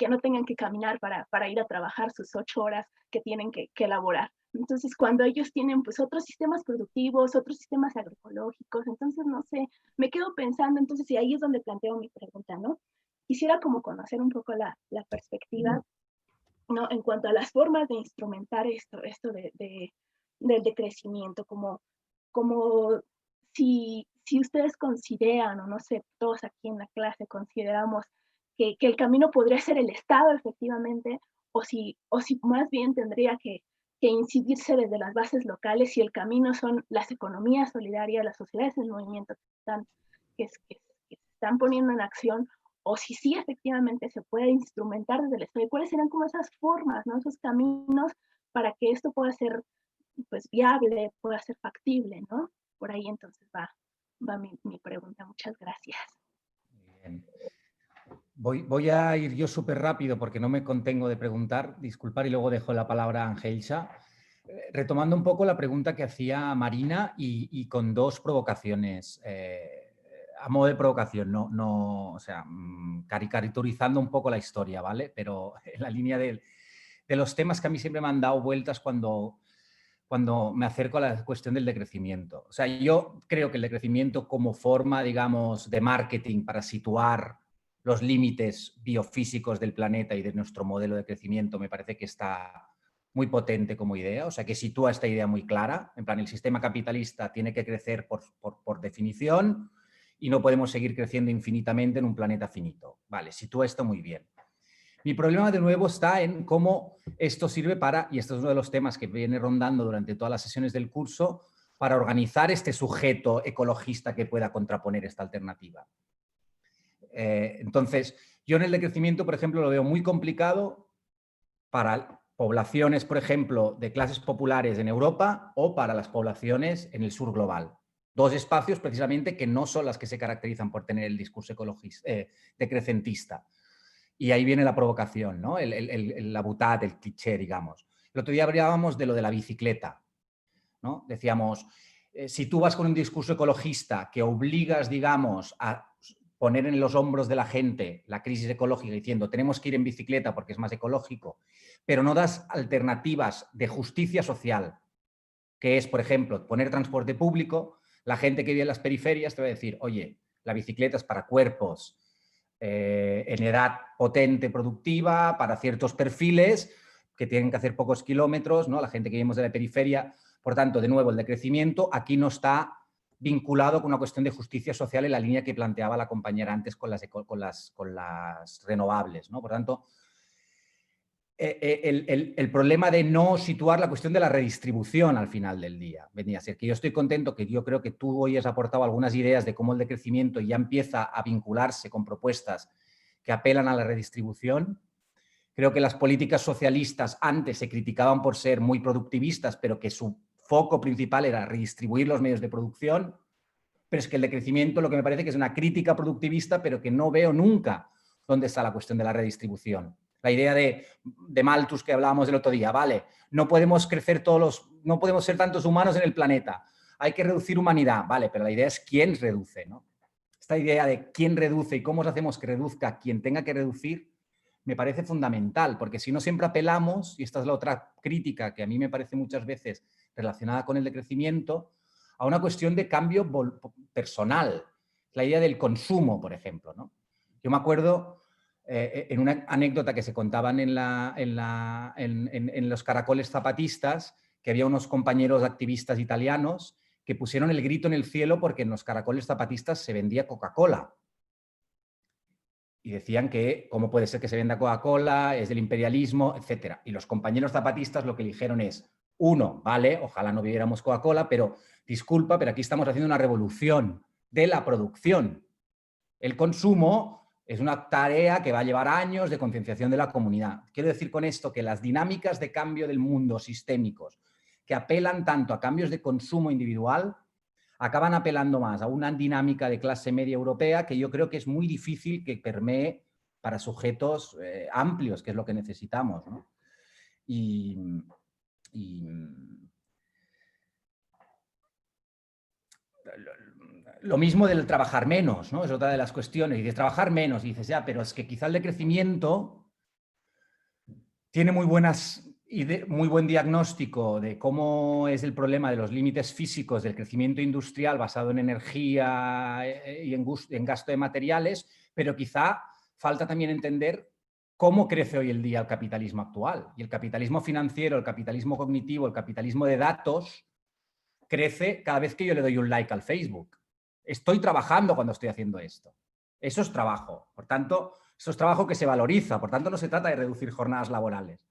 no tengan que caminar para ir a trabajar sus 8 horas que tienen que elaborar. Entonces, cuando ellos tienen pues otros sistemas productivos, otros sistemas agroecológicos, entonces, no sé, me quedo pensando, entonces, y ahí es donde planteo mi pregunta, ¿no? Quisiera como conocer un poco la perspectiva, ¿no? En cuanto a las formas de instrumentar esto del decrecimiento, como si ustedes consideran, o no sé, todos aquí en la clase consideramos que el camino podría ser el Estado efectivamente, o si más bien tendría que incidirse desde las bases locales, y el camino son las economías solidarias, las sociedades en movimiento que se están poniendo en acción, o si sí efectivamente se puede instrumentar desde el Estado, y cuáles serán como esas formas, ¿no? Esos caminos para que esto pueda ser pues viable, pueda ser factible, ¿no? Por ahí entonces va mi pregunta. Muchas gracias. Bien. Voy a ir yo súper rápido porque no me contengo de preguntar, disculpar, y luego dejo la palabra a Angelsa. Retomando un poco la pregunta que hacía Marina y con dos provocaciones. A modo de provocación, o sea, caricaturizando un poco la historia, ¿vale? Pero en la línea de los temas que a mí siempre me han dado vueltas cuando me acerco a la cuestión del decrecimiento. O sea, yo creo que el decrecimiento como forma, digamos, de marketing para situar los límites biofísicos del planeta y de nuestro modelo de crecimiento me parece que está muy potente como idea, o sea, que sitúa esta idea muy clara. En plan, el sistema capitalista tiene que crecer por definición y no podemos seguir creciendo infinitamente en un planeta finito. Vale, sitúa esto muy bien. Mi problema de nuevo está en cómo esto sirve para, y esto es uno de los temas que viene rondando durante todas las sesiones del curso, para organizar este sujeto ecologista que pueda contraponer esta alternativa. Entonces, yo en el decrecimiento, por ejemplo, lo veo muy complicado para poblaciones, por ejemplo, de clases populares en Europa o para las poblaciones en el sur global. Dos espacios precisamente que no son las que se caracterizan por tener el discurso ecologista, decrecentista. Y ahí viene la provocación, ¿no? La butad, el cliché, digamos. El otro día hablábamos de lo de la bicicleta, ¿no? Decíamos, si tú vas con un discurso ecologista que obligas, digamos, a poner en los hombros de la gente la crisis ecológica diciendo tenemos que ir en bicicleta porque es más ecológico, pero no das alternativas de justicia social, que es, por ejemplo, poner transporte público, la gente que vive en las periferias te va a decir, oye, la bicicleta es para cuerpos en edad potente, productiva, para ciertos perfiles que tienen que hacer pocos kilómetros, ¿no? La gente que vivimos de la periferia. Por tanto, de nuevo, el decrecimiento aquí no está vinculado con una cuestión de justicia social en la línea que planteaba la compañera antes con las renovables, ¿no? Por tanto, el problema de no situar la cuestión de la redistribución al final del día. Venía a ser que yo estoy contento, que yo creo que tú hoy has aportado algunas ideas de cómo el decrecimiento ya empieza a vincularse con propuestas que apelan a la redistribución. Creo que las políticas socialistas antes se criticaban por ser muy productivistas, pero que su foco principal era redistribuir los medios de producción. Pero es que el decrecimiento lo que me parece que es una crítica productivista, pero que no veo nunca dónde está la cuestión de la redistribución. La idea de Malthus que hablábamos el otro día, vale, no podemos crecer no podemos ser tantos humanos en el planeta, hay que reducir humanidad, vale, pero la idea es quién reduce, ¿no? Esta idea de quién reduce y cómo hacemos que reduzca quien tenga que reducir me parece fundamental, porque si no siempre apelamos, y esta es la otra crítica que a mí me parece muchas veces relacionada con el decrecimiento, a una cuestión de cambio personal, la idea del consumo, por ejemplo, ¿no? Yo me acuerdo en una anécdota que se contaban en los caracoles zapatistas, que había unos compañeros activistas italianos que pusieron el grito en el cielo porque en los caracoles zapatistas se vendía Coca-Cola. Y decían que cómo puede ser que se venda Coca-Cola, es del imperialismo, etc. Y los compañeros zapatistas lo que dijeron es, uno, vale, ojalá no bebiéramos Coca-Cola, pero disculpa, pero aquí estamos haciendo una revolución de la producción. El consumo es una tarea que va a llevar años de concienciación de la comunidad. Quiero decir con esto que las dinámicas de cambio del mundo sistémicos que apelan tanto a cambios de consumo individual acaban apelando más a una dinámica de clase media europea que yo creo que es muy difícil que permee para sujetos amplios, que es lo que necesitamos, ¿no? Lo mismo del trabajar menos, ¿no? Es otra de las cuestiones. Y de trabajar menos, y dices, ya, pero es que quizá el decrecimiento tiene muy buen diagnóstico de cómo es el problema de los límites físicos del crecimiento industrial basado en energía y en gasto de materiales, pero quizá falta también entender cómo crece hoy el día el capitalismo actual. Y el capitalismo financiero, el capitalismo cognitivo, el capitalismo de datos, crece cada vez que yo le doy un like al Facebook. Estoy trabajando cuando estoy haciendo esto. Eso es trabajo. Por tanto, eso es trabajo que se valoriza. Por tanto, no se trata de reducir jornadas laborales.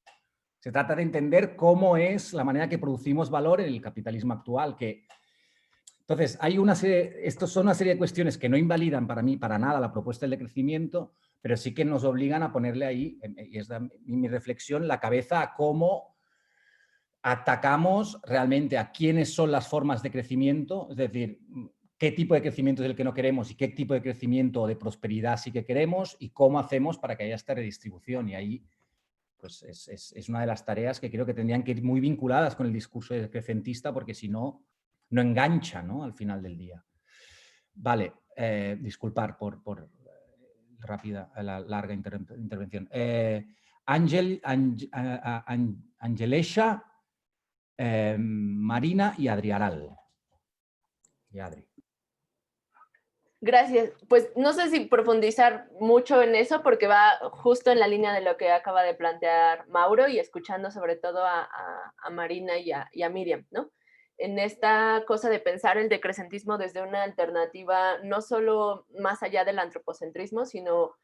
Se trata de entender cómo es la manera que producimos valor en el capitalismo actual. Entonces, estos son una serie de cuestiones que no invalidan para mí para nada la propuesta del decrecimiento, pero sí que nos obligan a ponerle ahí, y es mi reflexión, la cabeza a cómo atacamos realmente a quiénes son las formas de crecimiento, es decir, qué tipo de crecimiento es el que no queremos y qué tipo de crecimiento o de prosperidad sí que queremos y cómo hacemos para que haya esta redistribución. Y ahí pues es una de las tareas que creo que tendrían que ir muy vinculadas con el discurso decrecentista, porque si no, no engancha, ¿no? Al final del día. Vale, disculpar por la larga intervención. Angelesha, Marina y Adriaral. Y Adri. Gracias. Pues no sé si profundizar mucho en eso porque va justo en la línea de lo que acaba de plantear Mauro y escuchando sobre todo a Marina y a Miriam, ¿no? En esta cosa de pensar el decrecentismo desde una alternativa no solo más allá del antropocentrismo, sino,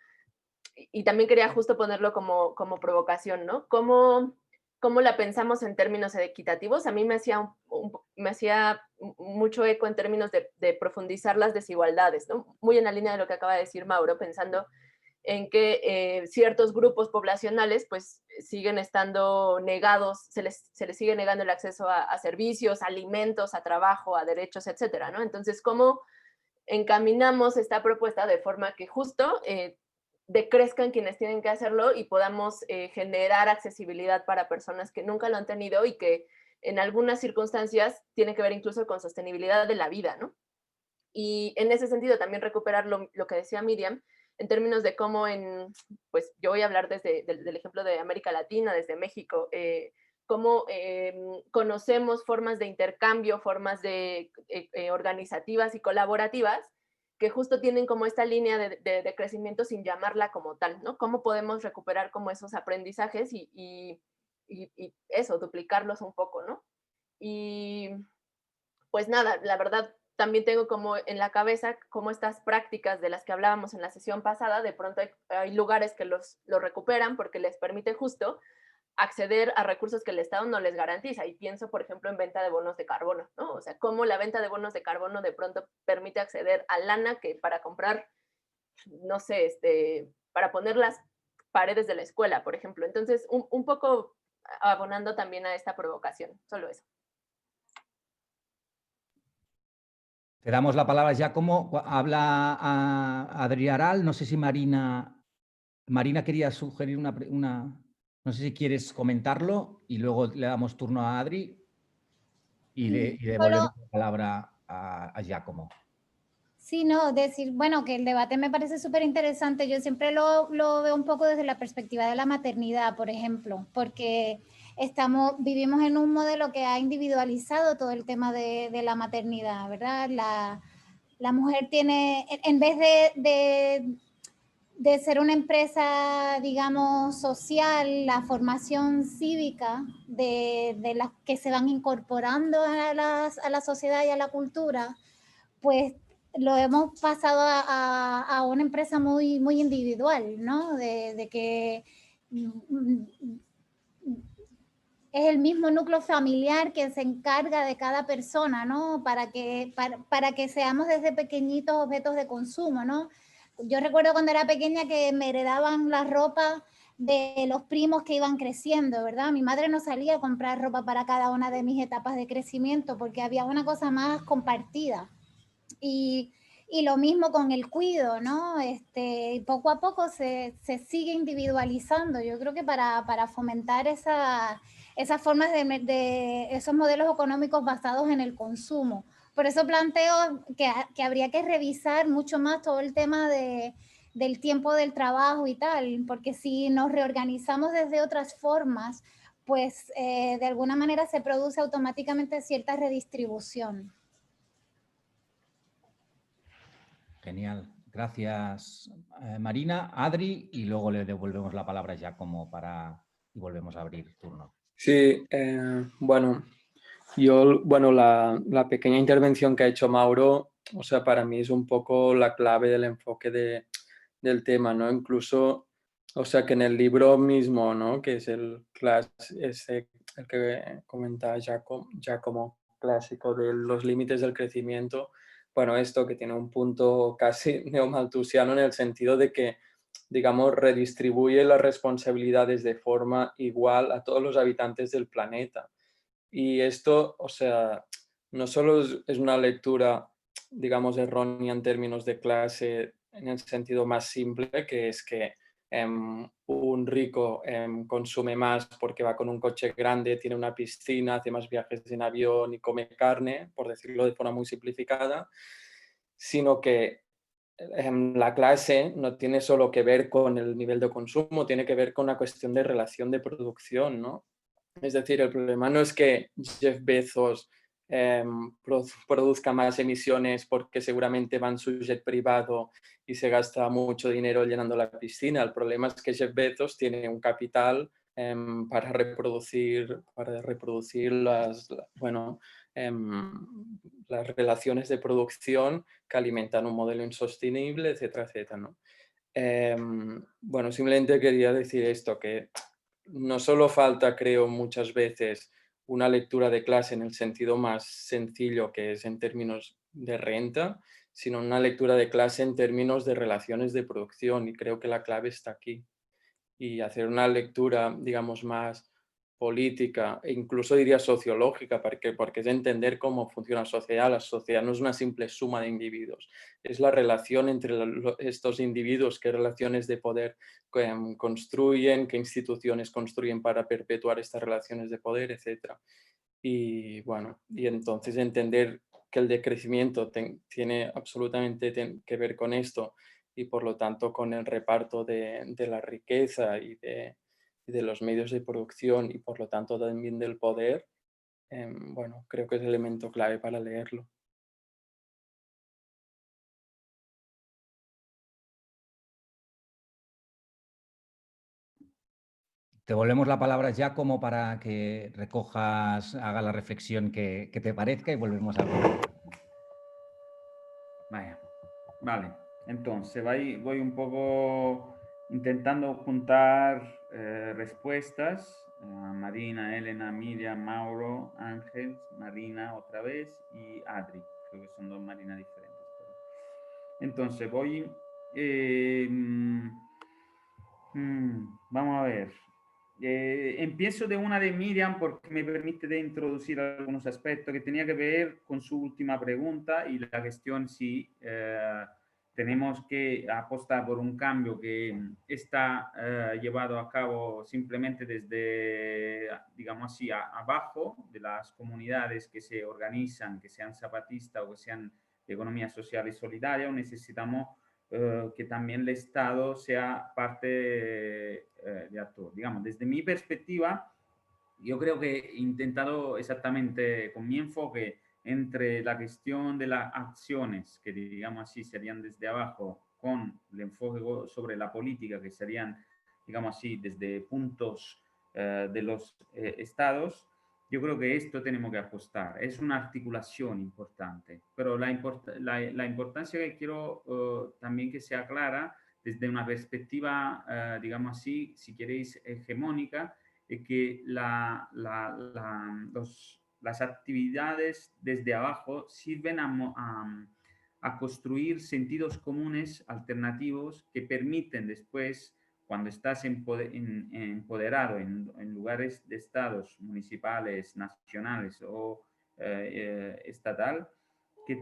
y también quería justo ponerlo como provocación, ¿no? ¿Cómo la pensamos en términos equitativos? A mí me hacía mucho eco en términos de profundizar las desigualdades, ¿no? Muy en la línea de lo que acaba de decir Mauro, pensando en que ciertos grupos poblacionales pues siguen estando negados, se les sigue negando el acceso a servicios, a alimentos, a trabajo, a derechos, etcétera, ¿no? Entonces, ¿cómo encaminamos esta propuesta de forma que justo decrezcan quienes tienen que hacerlo y podamos generar accesibilidad para personas que nunca lo han tenido y que en algunas circunstancias tiene que ver incluso con sostenibilidad de la vida, ¿no? Y en ese sentido también recuperar lo que decía Miriam, en términos de cómo pues yo voy a hablar del ejemplo de América Latina, desde México, cómo conocemos formas de intercambio, formas organizativas y colaborativas que justo tienen como esta línea de crecimiento sin llamarla como tal, ¿no? ¿Cómo podemos recuperar como esos aprendizajes y eso, duplicarlos un poco, ¿no? Y pues nada, la verdad, también tengo como en la cabeza como estas prácticas de las que hablábamos en la sesión pasada, de pronto hay lugares que los recuperan porque les permite justo acceder a recursos que el Estado no les garantiza. Y pienso, por ejemplo, en venta de bonos de carbono, ¿no? O sea, cómo la venta de bonos de carbono de pronto permite acceder a lana que para comprar, no sé, para poner las paredes de la escuela, por ejemplo. Entonces, un poco abonando también a esta provocación, solo eso. Te damos la palabra ya como habla a Adriaral. No sé si Marina quería sugerir una... No sé si quieres comentarlo y luego le damos turno a Adri y le devolvemos la palabra a Giacomo. Sí, no, decir, bueno, que el debate me parece súper interesante. Yo siempre lo veo un poco desde la perspectiva de la maternidad, por ejemplo, porque vivimos en un modelo que ha individualizado todo el tema de la maternidad, ¿verdad? La mujer tiene, en vez de ser una empresa, digamos, social, la formación cívica de las que se van incorporando a la sociedad y a la cultura, pues lo hemos pasado a una empresa muy, muy individual, ¿no? De que es el mismo núcleo familiar que se encarga de cada persona, ¿no? Para que seamos desde pequeñitos objetos de consumo, ¿no? Yo recuerdo cuando era pequeña que me heredaban la ropa de los primos que iban creciendo, ¿verdad? Mi madre no salía a comprar ropa para cada una de mis etapas de crecimiento porque había una cosa más compartida. Y lo mismo con el cuido, ¿no? Poco a poco se sigue individualizando. Yo creo que para fomentar esas formas de esos modelos económicos basados en el consumo. Por eso planteo que habría que revisar mucho más todo el tema del tiempo del trabajo y tal, porque si nos reorganizamos desde otras formas, pues de alguna manera se produce automáticamente cierta redistribución. Genial. Gracias, Marina. Adri, y luego le devolvemos la palabra ya como y volvemos a abrir turno. Sí, bueno, la pequeña intervención que ha hecho Mauro, o sea, para mí es un poco la clave del enfoque del tema, ¿no? Incluso, o sea, que en el libro mismo, ¿no? Que es el que comenta Giacomo clásico de los límites del crecimiento, bueno, esto que tiene un punto casi neomalthusiano en el sentido de que, digamos, redistribuye las responsabilidades de forma igual a todos los habitantes del planeta. Y esto, o sea, no solo es una lectura, digamos, errónea en términos de clase en el sentido más simple, que es que un rico consume más porque va con un coche grande, tiene una piscina, hace más viajes en avión y come carne, por decirlo de forma muy simplificada, sino que la clase no tiene solo que ver con el nivel de consumo, tiene que ver con una cuestión de relación de producción, ¿no? Es decir, el problema no es que Jeff Bezos produzca más emisiones porque seguramente va en su jet privado y se gasta mucho dinero llenando la piscina. El problema es que Jeff Bezos tiene un capital para reproducir las relaciones de producción que alimentan un modelo insostenible, etcétera, etcétera, ¿no? Bueno, simplemente quería decir esto, que no solo falta, creo, muchas veces una lectura de clase en el sentido más sencillo, que es en términos de renta, sino una lectura de clase en términos de relaciones de producción, y creo que la clave está aquí. Y hacer una lectura, digamos, más política e incluso diría sociológica, porque es entender cómo funciona la sociedad. La sociedad no es una simple suma de individuos, es la relación entre estos individuos, qué relaciones de poder construyen, qué instituciones construyen para perpetuar estas relaciones de poder, etc. Y bueno, y entonces entender que el decrecimiento tiene absolutamente que ver con esto y por lo tanto con el reparto de la riqueza y de los medios de producción y por lo tanto también del poder, bueno, creo que es el elemento clave para leerlo. Te volvemos la palabra ya como para que recojas, haga la reflexión que te parezca y volvemos a ver. Vale. Entonces voy un poco intentando juntar respuestas a Marina, Elena, Miriam, Mauro, Ángel, Marina otra vez y Adri. Creo que son dos Marinas diferentes. Entonces vamos a ver. Empiezo de una de Miriam porque me permite de introducir algunos aspectos que tenía que ver con su última pregunta y la cuestión si tenemos que apostar por un cambio que está llevado a cabo simplemente desde, digamos así, abajo de las comunidades que se organizan, que sean zapatistas o que sean de economía social y solidaria, o necesitamos que también el Estado sea parte de actor. Digamos, desde mi perspectiva, yo creo que he intentado exactamente con mi enfoque entre la cuestión de las acciones, que digamos así serían desde abajo, con el enfoque sobre la política, que serían, digamos así, desde puntos de los estados, yo creo que esto tenemos que apostar. Es una articulación importante, pero la importancia que quiero también que sea clara desde una perspectiva, digamos así, si queréis, hegemónica, es que las actividades desde abajo sirven a construir sentidos comunes alternativos que permiten después, cuando estás empoderado en lugares de estados municipales, nacionales o estatal, que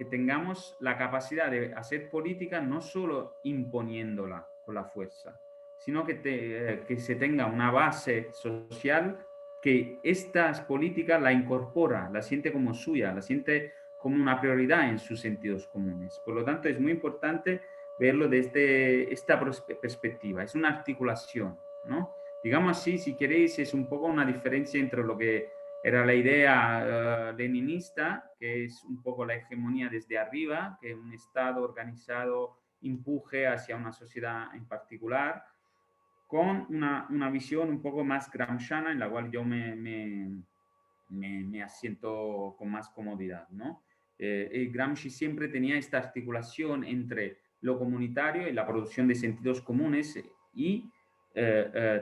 tengamos la capacidad de hacer política no solo imponiéndola con la fuerza, sino que se tenga una base social que estas políticas la incorpora, la siente como suya, la siente como una prioridad en sus sentidos comunes. Por lo tanto, es muy importante verlo desde esta perspectiva. Es una articulación, ¿no? Digamos así, si queréis, es un poco una diferencia entre lo que era la idea leninista, que es un poco la hegemonía desde arriba, que un Estado organizado empuje hacia una sociedad en particular, con una visión un poco más gramsciana en la cual yo me asiento con más comodidad, ¿no? Gramsci siempre tenía esta articulación entre lo comunitario y la producción de sentidos comunes y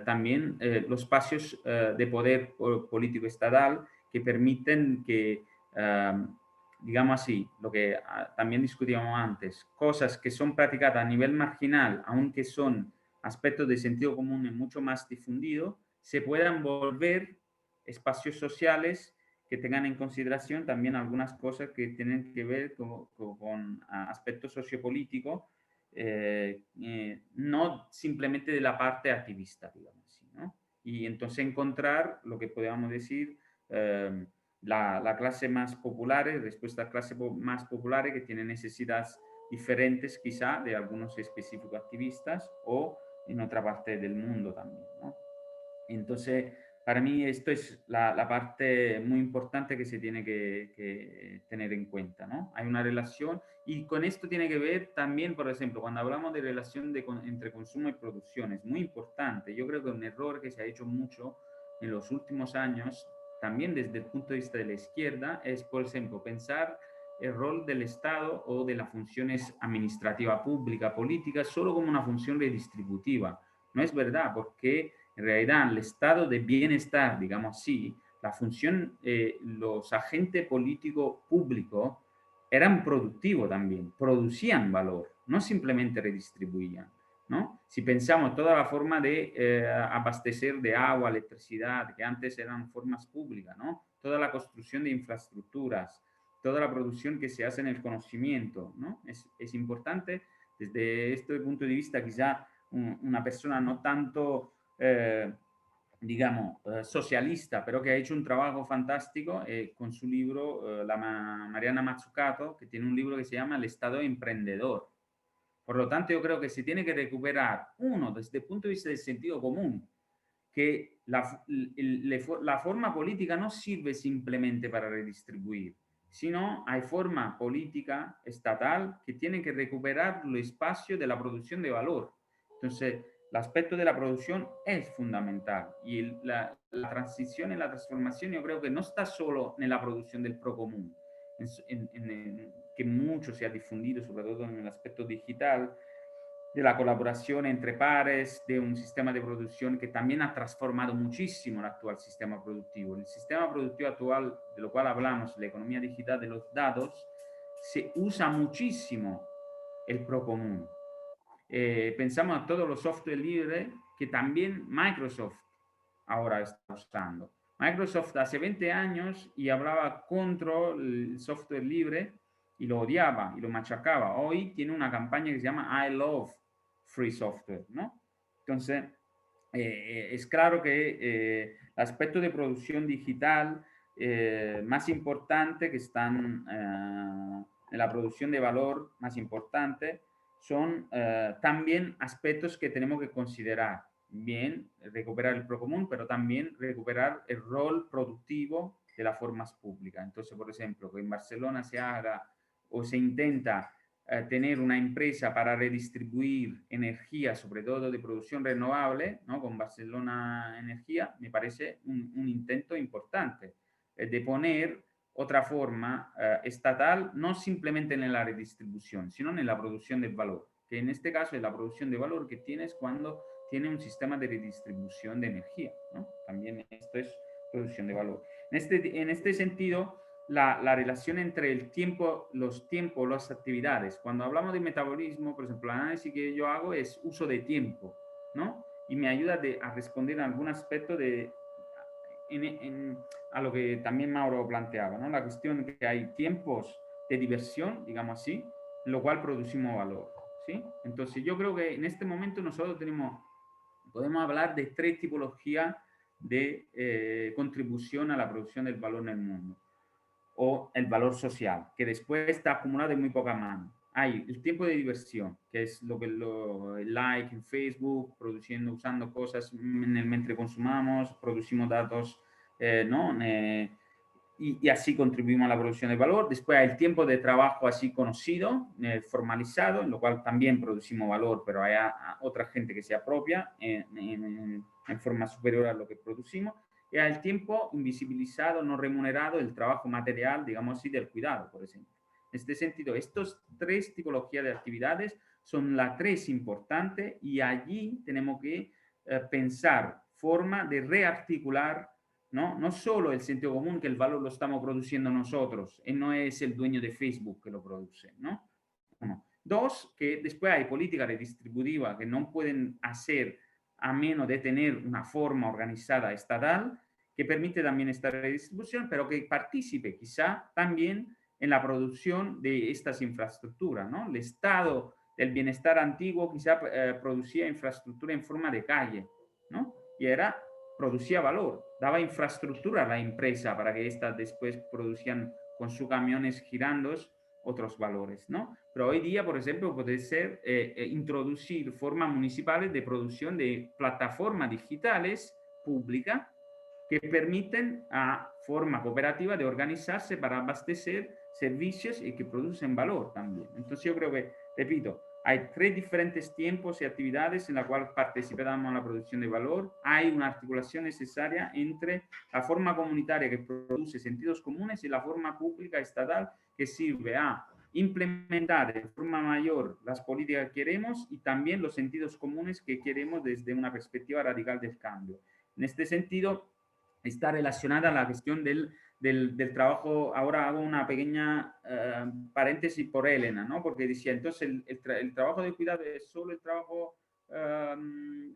también los espacios de poder político estatal que permiten que, digamos así, lo que también discutíamos antes, cosas que son practicadas a nivel marginal, aunque son aspectos de sentido común mucho más difundidos, se puedan volver espacios sociales que tengan en consideración también algunas cosas que tienen que ver con aspectos sociopolíticos, no simplemente de la parte activista, digamos así, ¿no? Y entonces encontrar lo que podríamos decir la clase más popular, respuesta a clase más populares que tienen necesidades diferentes quizá de algunos específicos activistas o en otra parte del mundo también, ¿no? Entonces, para mí esto es la parte muy importante que se tiene que tener en cuenta, ¿no? Hay una relación y con esto tiene que ver también, por ejemplo, cuando hablamos de relación entre consumo y producción, es muy importante. Yo creo que un error que se ha hecho mucho en los últimos años, también desde el punto de vista de la izquierda, es, por ejemplo, pensar el rol del Estado o de las funciones administrativa pública, política, solo como una función redistributiva. No es verdad, porque en realidad el estado de bienestar, digamos así, la función, los agentes políticos públicos eran productivos también, producían valor, no simplemente redistribuían, ¿no? Si pensamos toda la forma de abastecer de agua, electricidad, que antes eran formas públicas, ¿no? Toda la construcción de infraestructuras, toda la producción que se hace en el conocimiento, ¿no? Es importante desde este punto de vista, quizá una persona no tanto, digamos, socialista, pero que ha hecho un trabajo fantástico con su libro, Mariana Mazzucato, que tiene un libro que se llama El Estado Emprendedor. Por lo tanto, yo creo que se tiene que recuperar, uno, desde el punto de vista del sentido común, que la forma política no sirve simplemente para redistribuir, sino hay forma política estatal que tiene que recuperar el espacio de la producción de valor. Entonces, el aspecto de la producción es fundamental y la transición y la transformación yo creo que no está solo en la producción del procomún, que mucho se ha difundido, sobre todo en el aspecto digital, de la colaboración entre pares, de un sistema de producción que también ha transformado muchísimo el actual sistema productivo. El sistema productivo actual, de lo cual hablamos, la economía digital de los datos, se usa muchísimo el procomún. Pensamos en todos los software libres que también Microsoft ahora está usando. Microsoft hace 20 años y hablaba contra el software libre y lo odiaba y lo machacaba. Hoy tiene una campaña que se llama I Love Free Software, ¿no? Entonces, es claro que el aspecto de producción digital más importante que están en la producción de valor más importante son también aspectos que tenemos que considerar. Bien, recuperar el procomún, pero también recuperar el rol productivo de las formas públicas. Entonces, por ejemplo, que en Barcelona se haga o se intenta tener una empresa para redistribuir energía, sobre todo de producción renovable, ¿no? Con Barcelona Energía, me parece un intento importante de poner otra forma estatal, no simplemente en la redistribución, sino en la producción del valor, que en este caso es la producción de valor que tienes cuando tiene un sistema de redistribución de energía, ¿no? También esto es producción de valor. En este sentido, la relación entre el tiempo, las actividades. Cuando hablamos de metabolismo, por ejemplo, el análisis que yo hago es uso de tiempo, ¿no? Y me ayuda a responder a algún aspecto a lo que también Mauro planteaba, ¿no? La cuestión de que hay tiempos de diversión, digamos así, lo cual producimos valor, ¿sí? Entonces yo creo que en este momento nosotros podemos hablar de 3 tipologías de contribución a la producción del valor en el mundo, o el valor social, que después está acumulado en muy poca mano. Hay el tiempo de diversión, que es el like en Facebook, usando cosas mientras consumamos, producimos datos, ¿no? Y así contribuimos a la producción de valor. Después hay el tiempo de trabajo así conocido, formalizado, en lo cual también producimos valor, pero hay otra gente que se apropia en forma superior a lo que producimos. Y hay el tiempo invisibilizado, no remunerado, el trabajo material, digamos así, del cuidado, por ejemplo. En este sentido, estas 3 tipologías de actividades son las 3 importantes y allí tenemos que pensar forma de rearticular, no solo el sentido común, que el valor lo estamos produciendo nosotros y no es el dueño de Facebook que lo produce, ¿no? 2, que después hay políticas redistributivas que no pueden hacer a menos de tener una forma organizada estatal que permite también esta redistribución, pero que participe quizá también en la producción de estas infraestructuras, ¿no? El estado del bienestar antiguo quizá producía infraestructura en forma de calle, ¿no? Y producía valor, daba infraestructura a la empresa para que éstas después producían con sus camiones girando otros valores, ¿no? Pero hoy día, por ejemplo, puede ser introducir formas municipales de producción de plataformas digitales públicas que permiten a forma cooperativa de organizarse para abastecer servicios y que producen valor también. Entonces yo creo que, repito, hay 3 diferentes tiempos y actividades en las cuales participamos en la producción de valor. Hay una articulación necesaria entre la forma comunitaria que produce sentidos comunes y la forma pública estatal que sirve a implementar de forma mayor las políticas que queremos y también los sentidos comunes que queremos desde una perspectiva radical del cambio. En este sentido, está relacionada a la cuestión del trabajo. Ahora hago una pequeña paréntesis por Elena, ¿no? Porque decía, entonces el trabajo de cuidado es solo el trabajo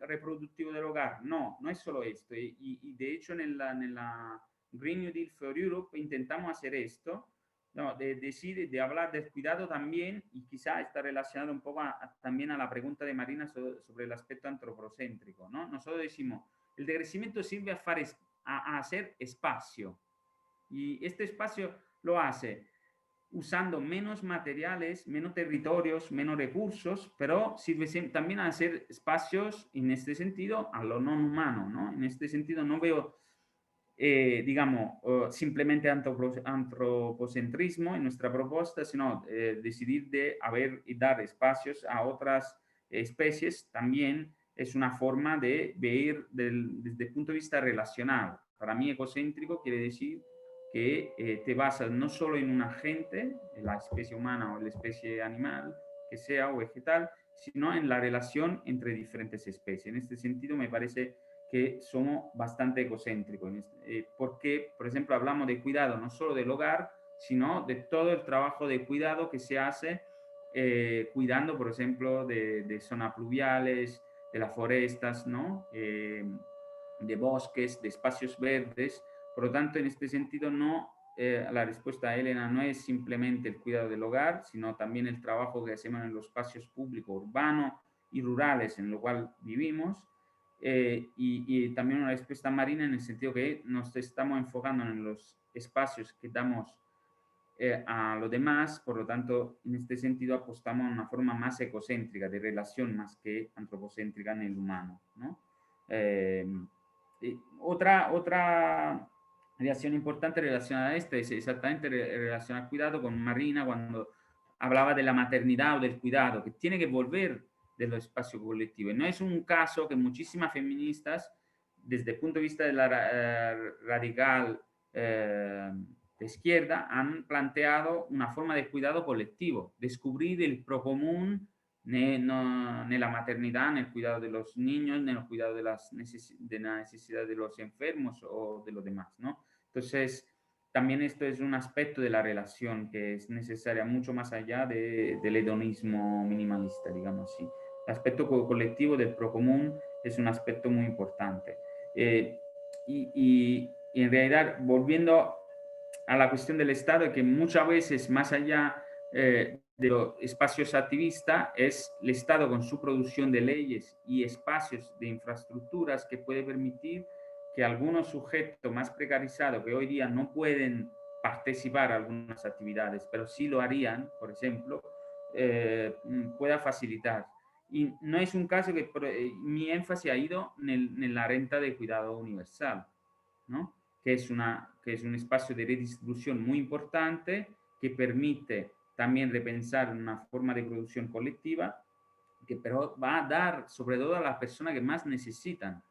reproductivo del hogar. No, no es solo esto. Y de hecho en la Green New Deal for Europe intentamos hacer esto, ¿no? De hablar del cuidado también, y quizá está relacionado un poco también a la pregunta de Marina sobre el aspecto antropocéntrico, ¿no? Nosotros decimos, el decrecimiento sirve a hacer espacio, y este espacio lo hace usando menos materiales, menos territorios, menos recursos, pero sirve también a hacer espacios, en este sentido, a lo no humano, ¿no? En este sentido no veo, digamos, simplemente antropocentrismo en nuestra propuesta, sino decidir de dar espacios a otras especies también es una forma de ver desde el punto de vista relacional. Para mí, ecocéntrico quiere decir que te basas no solo en un agente, en la especie humana o la especie animal, que sea, o vegetal, sino en la relación entre diferentes especies. En este sentido, me parece que somos bastante egocéntricos, porque, por ejemplo, hablamos de cuidado no solo del hogar, sino de todo el trabajo de cuidado que se hace cuidando, por ejemplo, de zonas pluviales, de las forestas, ¿no? De bosques, de espacios verdes. Por lo tanto, en este sentido, la respuesta a Elena no es simplemente el cuidado del hogar, sino también el trabajo que hacemos en los espacios públicos, urbanos y rurales en los cuales vivimos. Y también una respuesta marina en el sentido que nos estamos enfocando en los espacios que damos a los demás. Por lo tanto, en este sentido apostamos a una forma más ecocéntrica de relación más que antropocéntrica en el humano, ¿no? Otra relación importante relacionada a esta es exactamente relacionada al cuidado con Marina, cuando hablaba de la maternidad o del cuidado, que tiene que volver de los espacios colectivos. No es un caso que muchísimas feministas, desde el punto de vista de la radical de izquierda, han planteado una forma de cuidado colectivo, descubrir el procomún en la maternidad, en el cuidado de los niños, en el cuidado de la necesidad de los enfermos o de los demás, ¿no? Entonces, también esto es un aspecto de la relación que es necesaria mucho más allá del hedonismo minimalista, digamos así. El aspecto colectivo del procomún es un aspecto muy importante. Y en realidad, volviendo a la cuestión del Estado, que muchas veces, más allá de los espacios activistas, es el Estado con su producción de leyes y espacios de infraestructuras que puede permitir que algunos sujetos más precarizados que hoy día no pueden participar en algunas actividades, pero sí lo harían, por ejemplo, pueda facilitar. Y no es un caso que mi énfasis ha ido en la renta de cuidado universal, ¿no? Que es un espacio de redistribución muy importante que permite también repensar una forma de producción colectiva que pero va a dar sobre todo a las personas que más necesitan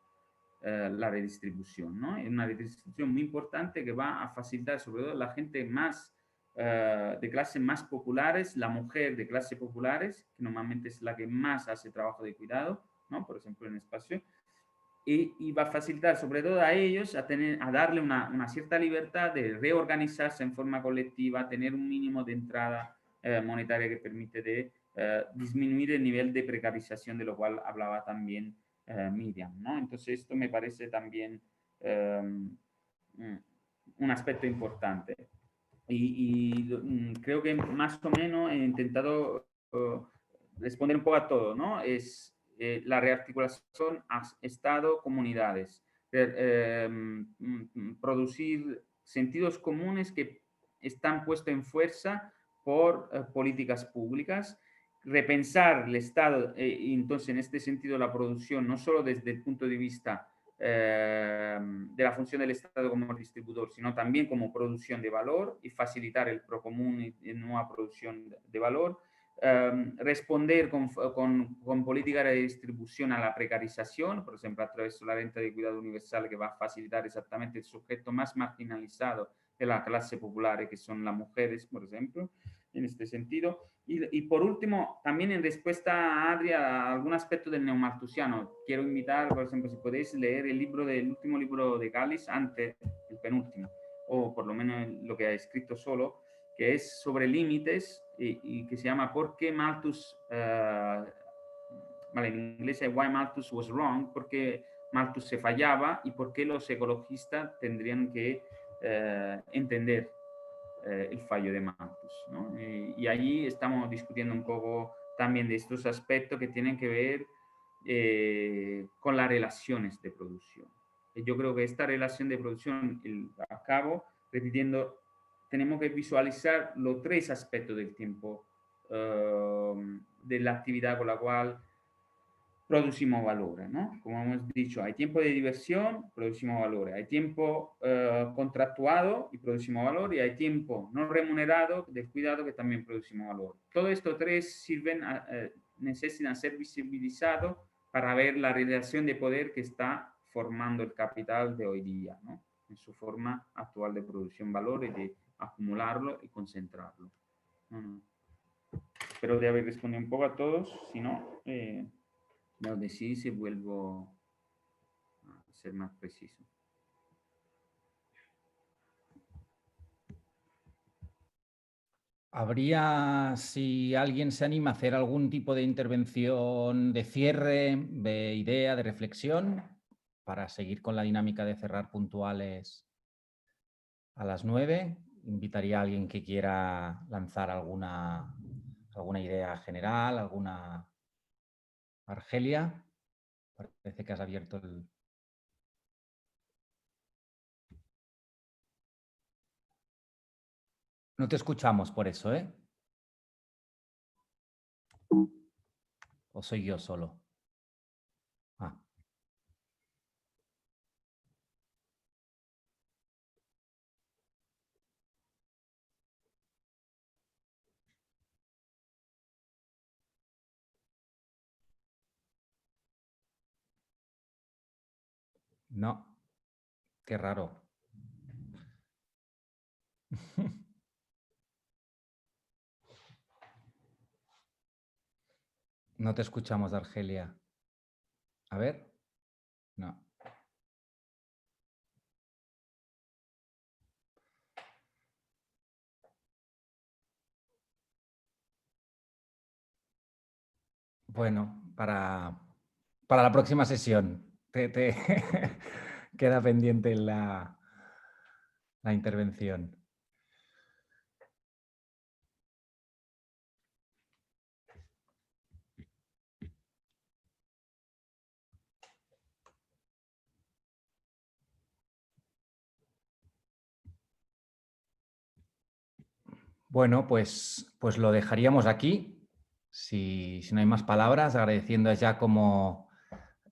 la redistribución, ¿no? Es una redistribución muy importante que va a facilitar sobre todo a la gente más de clases más populares, la mujer de clases populares, que normalmente es la que más hace trabajo de cuidado, ¿no? Por ejemplo, en espacio, y va a facilitar sobre todo a ellos a darle una cierta libertad de reorganizarse en forma colectiva, tener un mínimo de entrada monetaria que permite de disminuir el nivel de precarización de lo cual hablaba también Miriam, ¿no? Entonces esto me parece también un aspecto importante. Y creo que más o menos he intentado responder un poco a todo, ¿no? Es la rearticulación a Estado, comunidades, producir sentidos comunes que están puestos en fuerza por políticas públicas, repensar el Estado, y entonces en este sentido la producción, no solo desde el punto de vista de la función del Estado como distribuidor, sino también como producción de valor y facilitar el procomún y nueva producción de valor, responder con política de distribución a la precarización, por ejemplo, a través de la renta de cuidado universal que va a facilitar exactamente el sujeto más marginalizado de la clase popular, que son las mujeres, por ejemplo, en este sentido. Y por último, también en respuesta a Adria, a algún aspecto del neomalthusiano, quiero invitar, por ejemplo, si podéis leer el último libro de Gallis, antes el penúltimo, o por lo menos lo que ha escrito solo, que es sobre límites y que se llama ¿Por qué Malthus, vale, en inglés es Why Malthus was wrong? ¿Por qué Malthus se fallaba? Y por qué los ecologistas tendrían que entender el fallo de Malthus, ¿no? Y allí estamos discutiendo un poco también de estos aspectos que tienen que ver con las relaciones de producción. Yo creo que esta relación de producción, acabo repitiendo, tenemos que visualizar los tres aspectos del tiempo de la actividad con la cual producimos valores, ¿no? Como hemos dicho, hay tiempo de diversión, producimos valores, hay tiempo contractuado y producimos valor, y hay tiempo no remunerado del cuidado que también producimos valor. Todos estos tres necesitan ser visibilizados para ver la relación de poder que está formando el capital de hoy día, ¿no? En su forma actual de producción de valor y de acumularlo y concentrarlo. Espero de haber respondido un poco a todos, si no... lo decís y vuelvo a ser más preciso. ¿Habría, si alguien se anima a hacer algún tipo de intervención de cierre, de idea, de reflexión, para seguir con la dinámica de cerrar puntuales a las 9? Invitaría a alguien que quiera lanzar alguna idea general, alguna... Argelia, parece que has abierto el... No te escuchamos por eso, ¿eh? ¿O soy yo solo? Ah. No, qué raro. No te escuchamos, Argelia. A ver. No. Bueno, para la próxima sesión. Queda pendiente la intervención. Bueno, pues lo dejaríamos aquí. Si no hay más palabras, agradeciendo ya como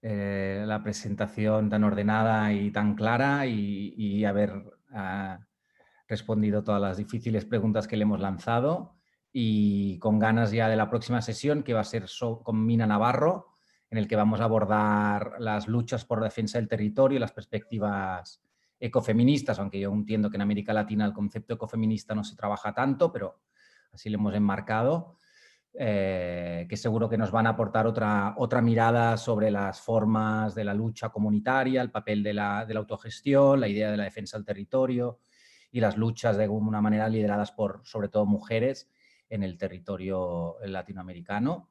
la presentación tan ordenada y tan clara y haber respondido todas las difíciles preguntas que le hemos lanzado, y con ganas ya de la próxima sesión, que va a ser con Mina Navarro, en el que vamos a abordar las luchas por la defensa del territorio y las perspectivas ecofeministas, aunque yo entiendo que en América Latina el concepto ecofeminista no se trabaja tanto, pero así lo hemos enmarcado. Que seguro que nos van a aportar otra mirada sobre las formas de la lucha comunitaria, el papel de la autogestión, la idea de la defensa del territorio y las luchas de alguna manera lideradas por, sobre todo, mujeres en el territorio latinoamericano.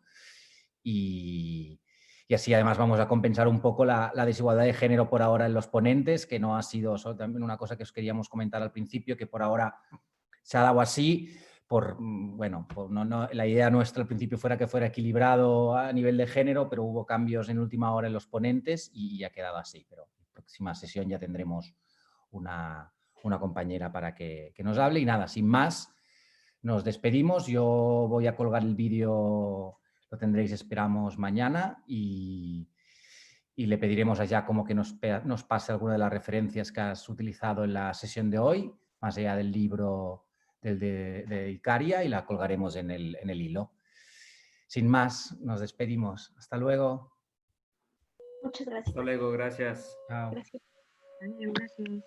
Y así además vamos a compensar un poco la desigualdad de género por ahora en los ponentes, que no ha sido también una cosa que os queríamos comentar al principio, que por ahora se ha dado así. La idea nuestra al principio que fuera equilibrado a nivel de género, pero hubo cambios en última hora en los ponentes y ha quedado así. Pero en la próxima sesión ya tendremos una compañera para que nos hable. Y nada, sin más, nos despedimos. Yo voy a colgar el vídeo, lo tendréis, esperamos, mañana, y le pediremos a Giacomo que nos pase alguna de las referencias que has utilizado en la sesión de hoy, más allá del libro de Icaria, y la colgaremos en el hilo. Sin más, nos despedimos. Hasta luego. Muchas gracias. Hasta luego, gracias. Chao. Gracias. Gracias.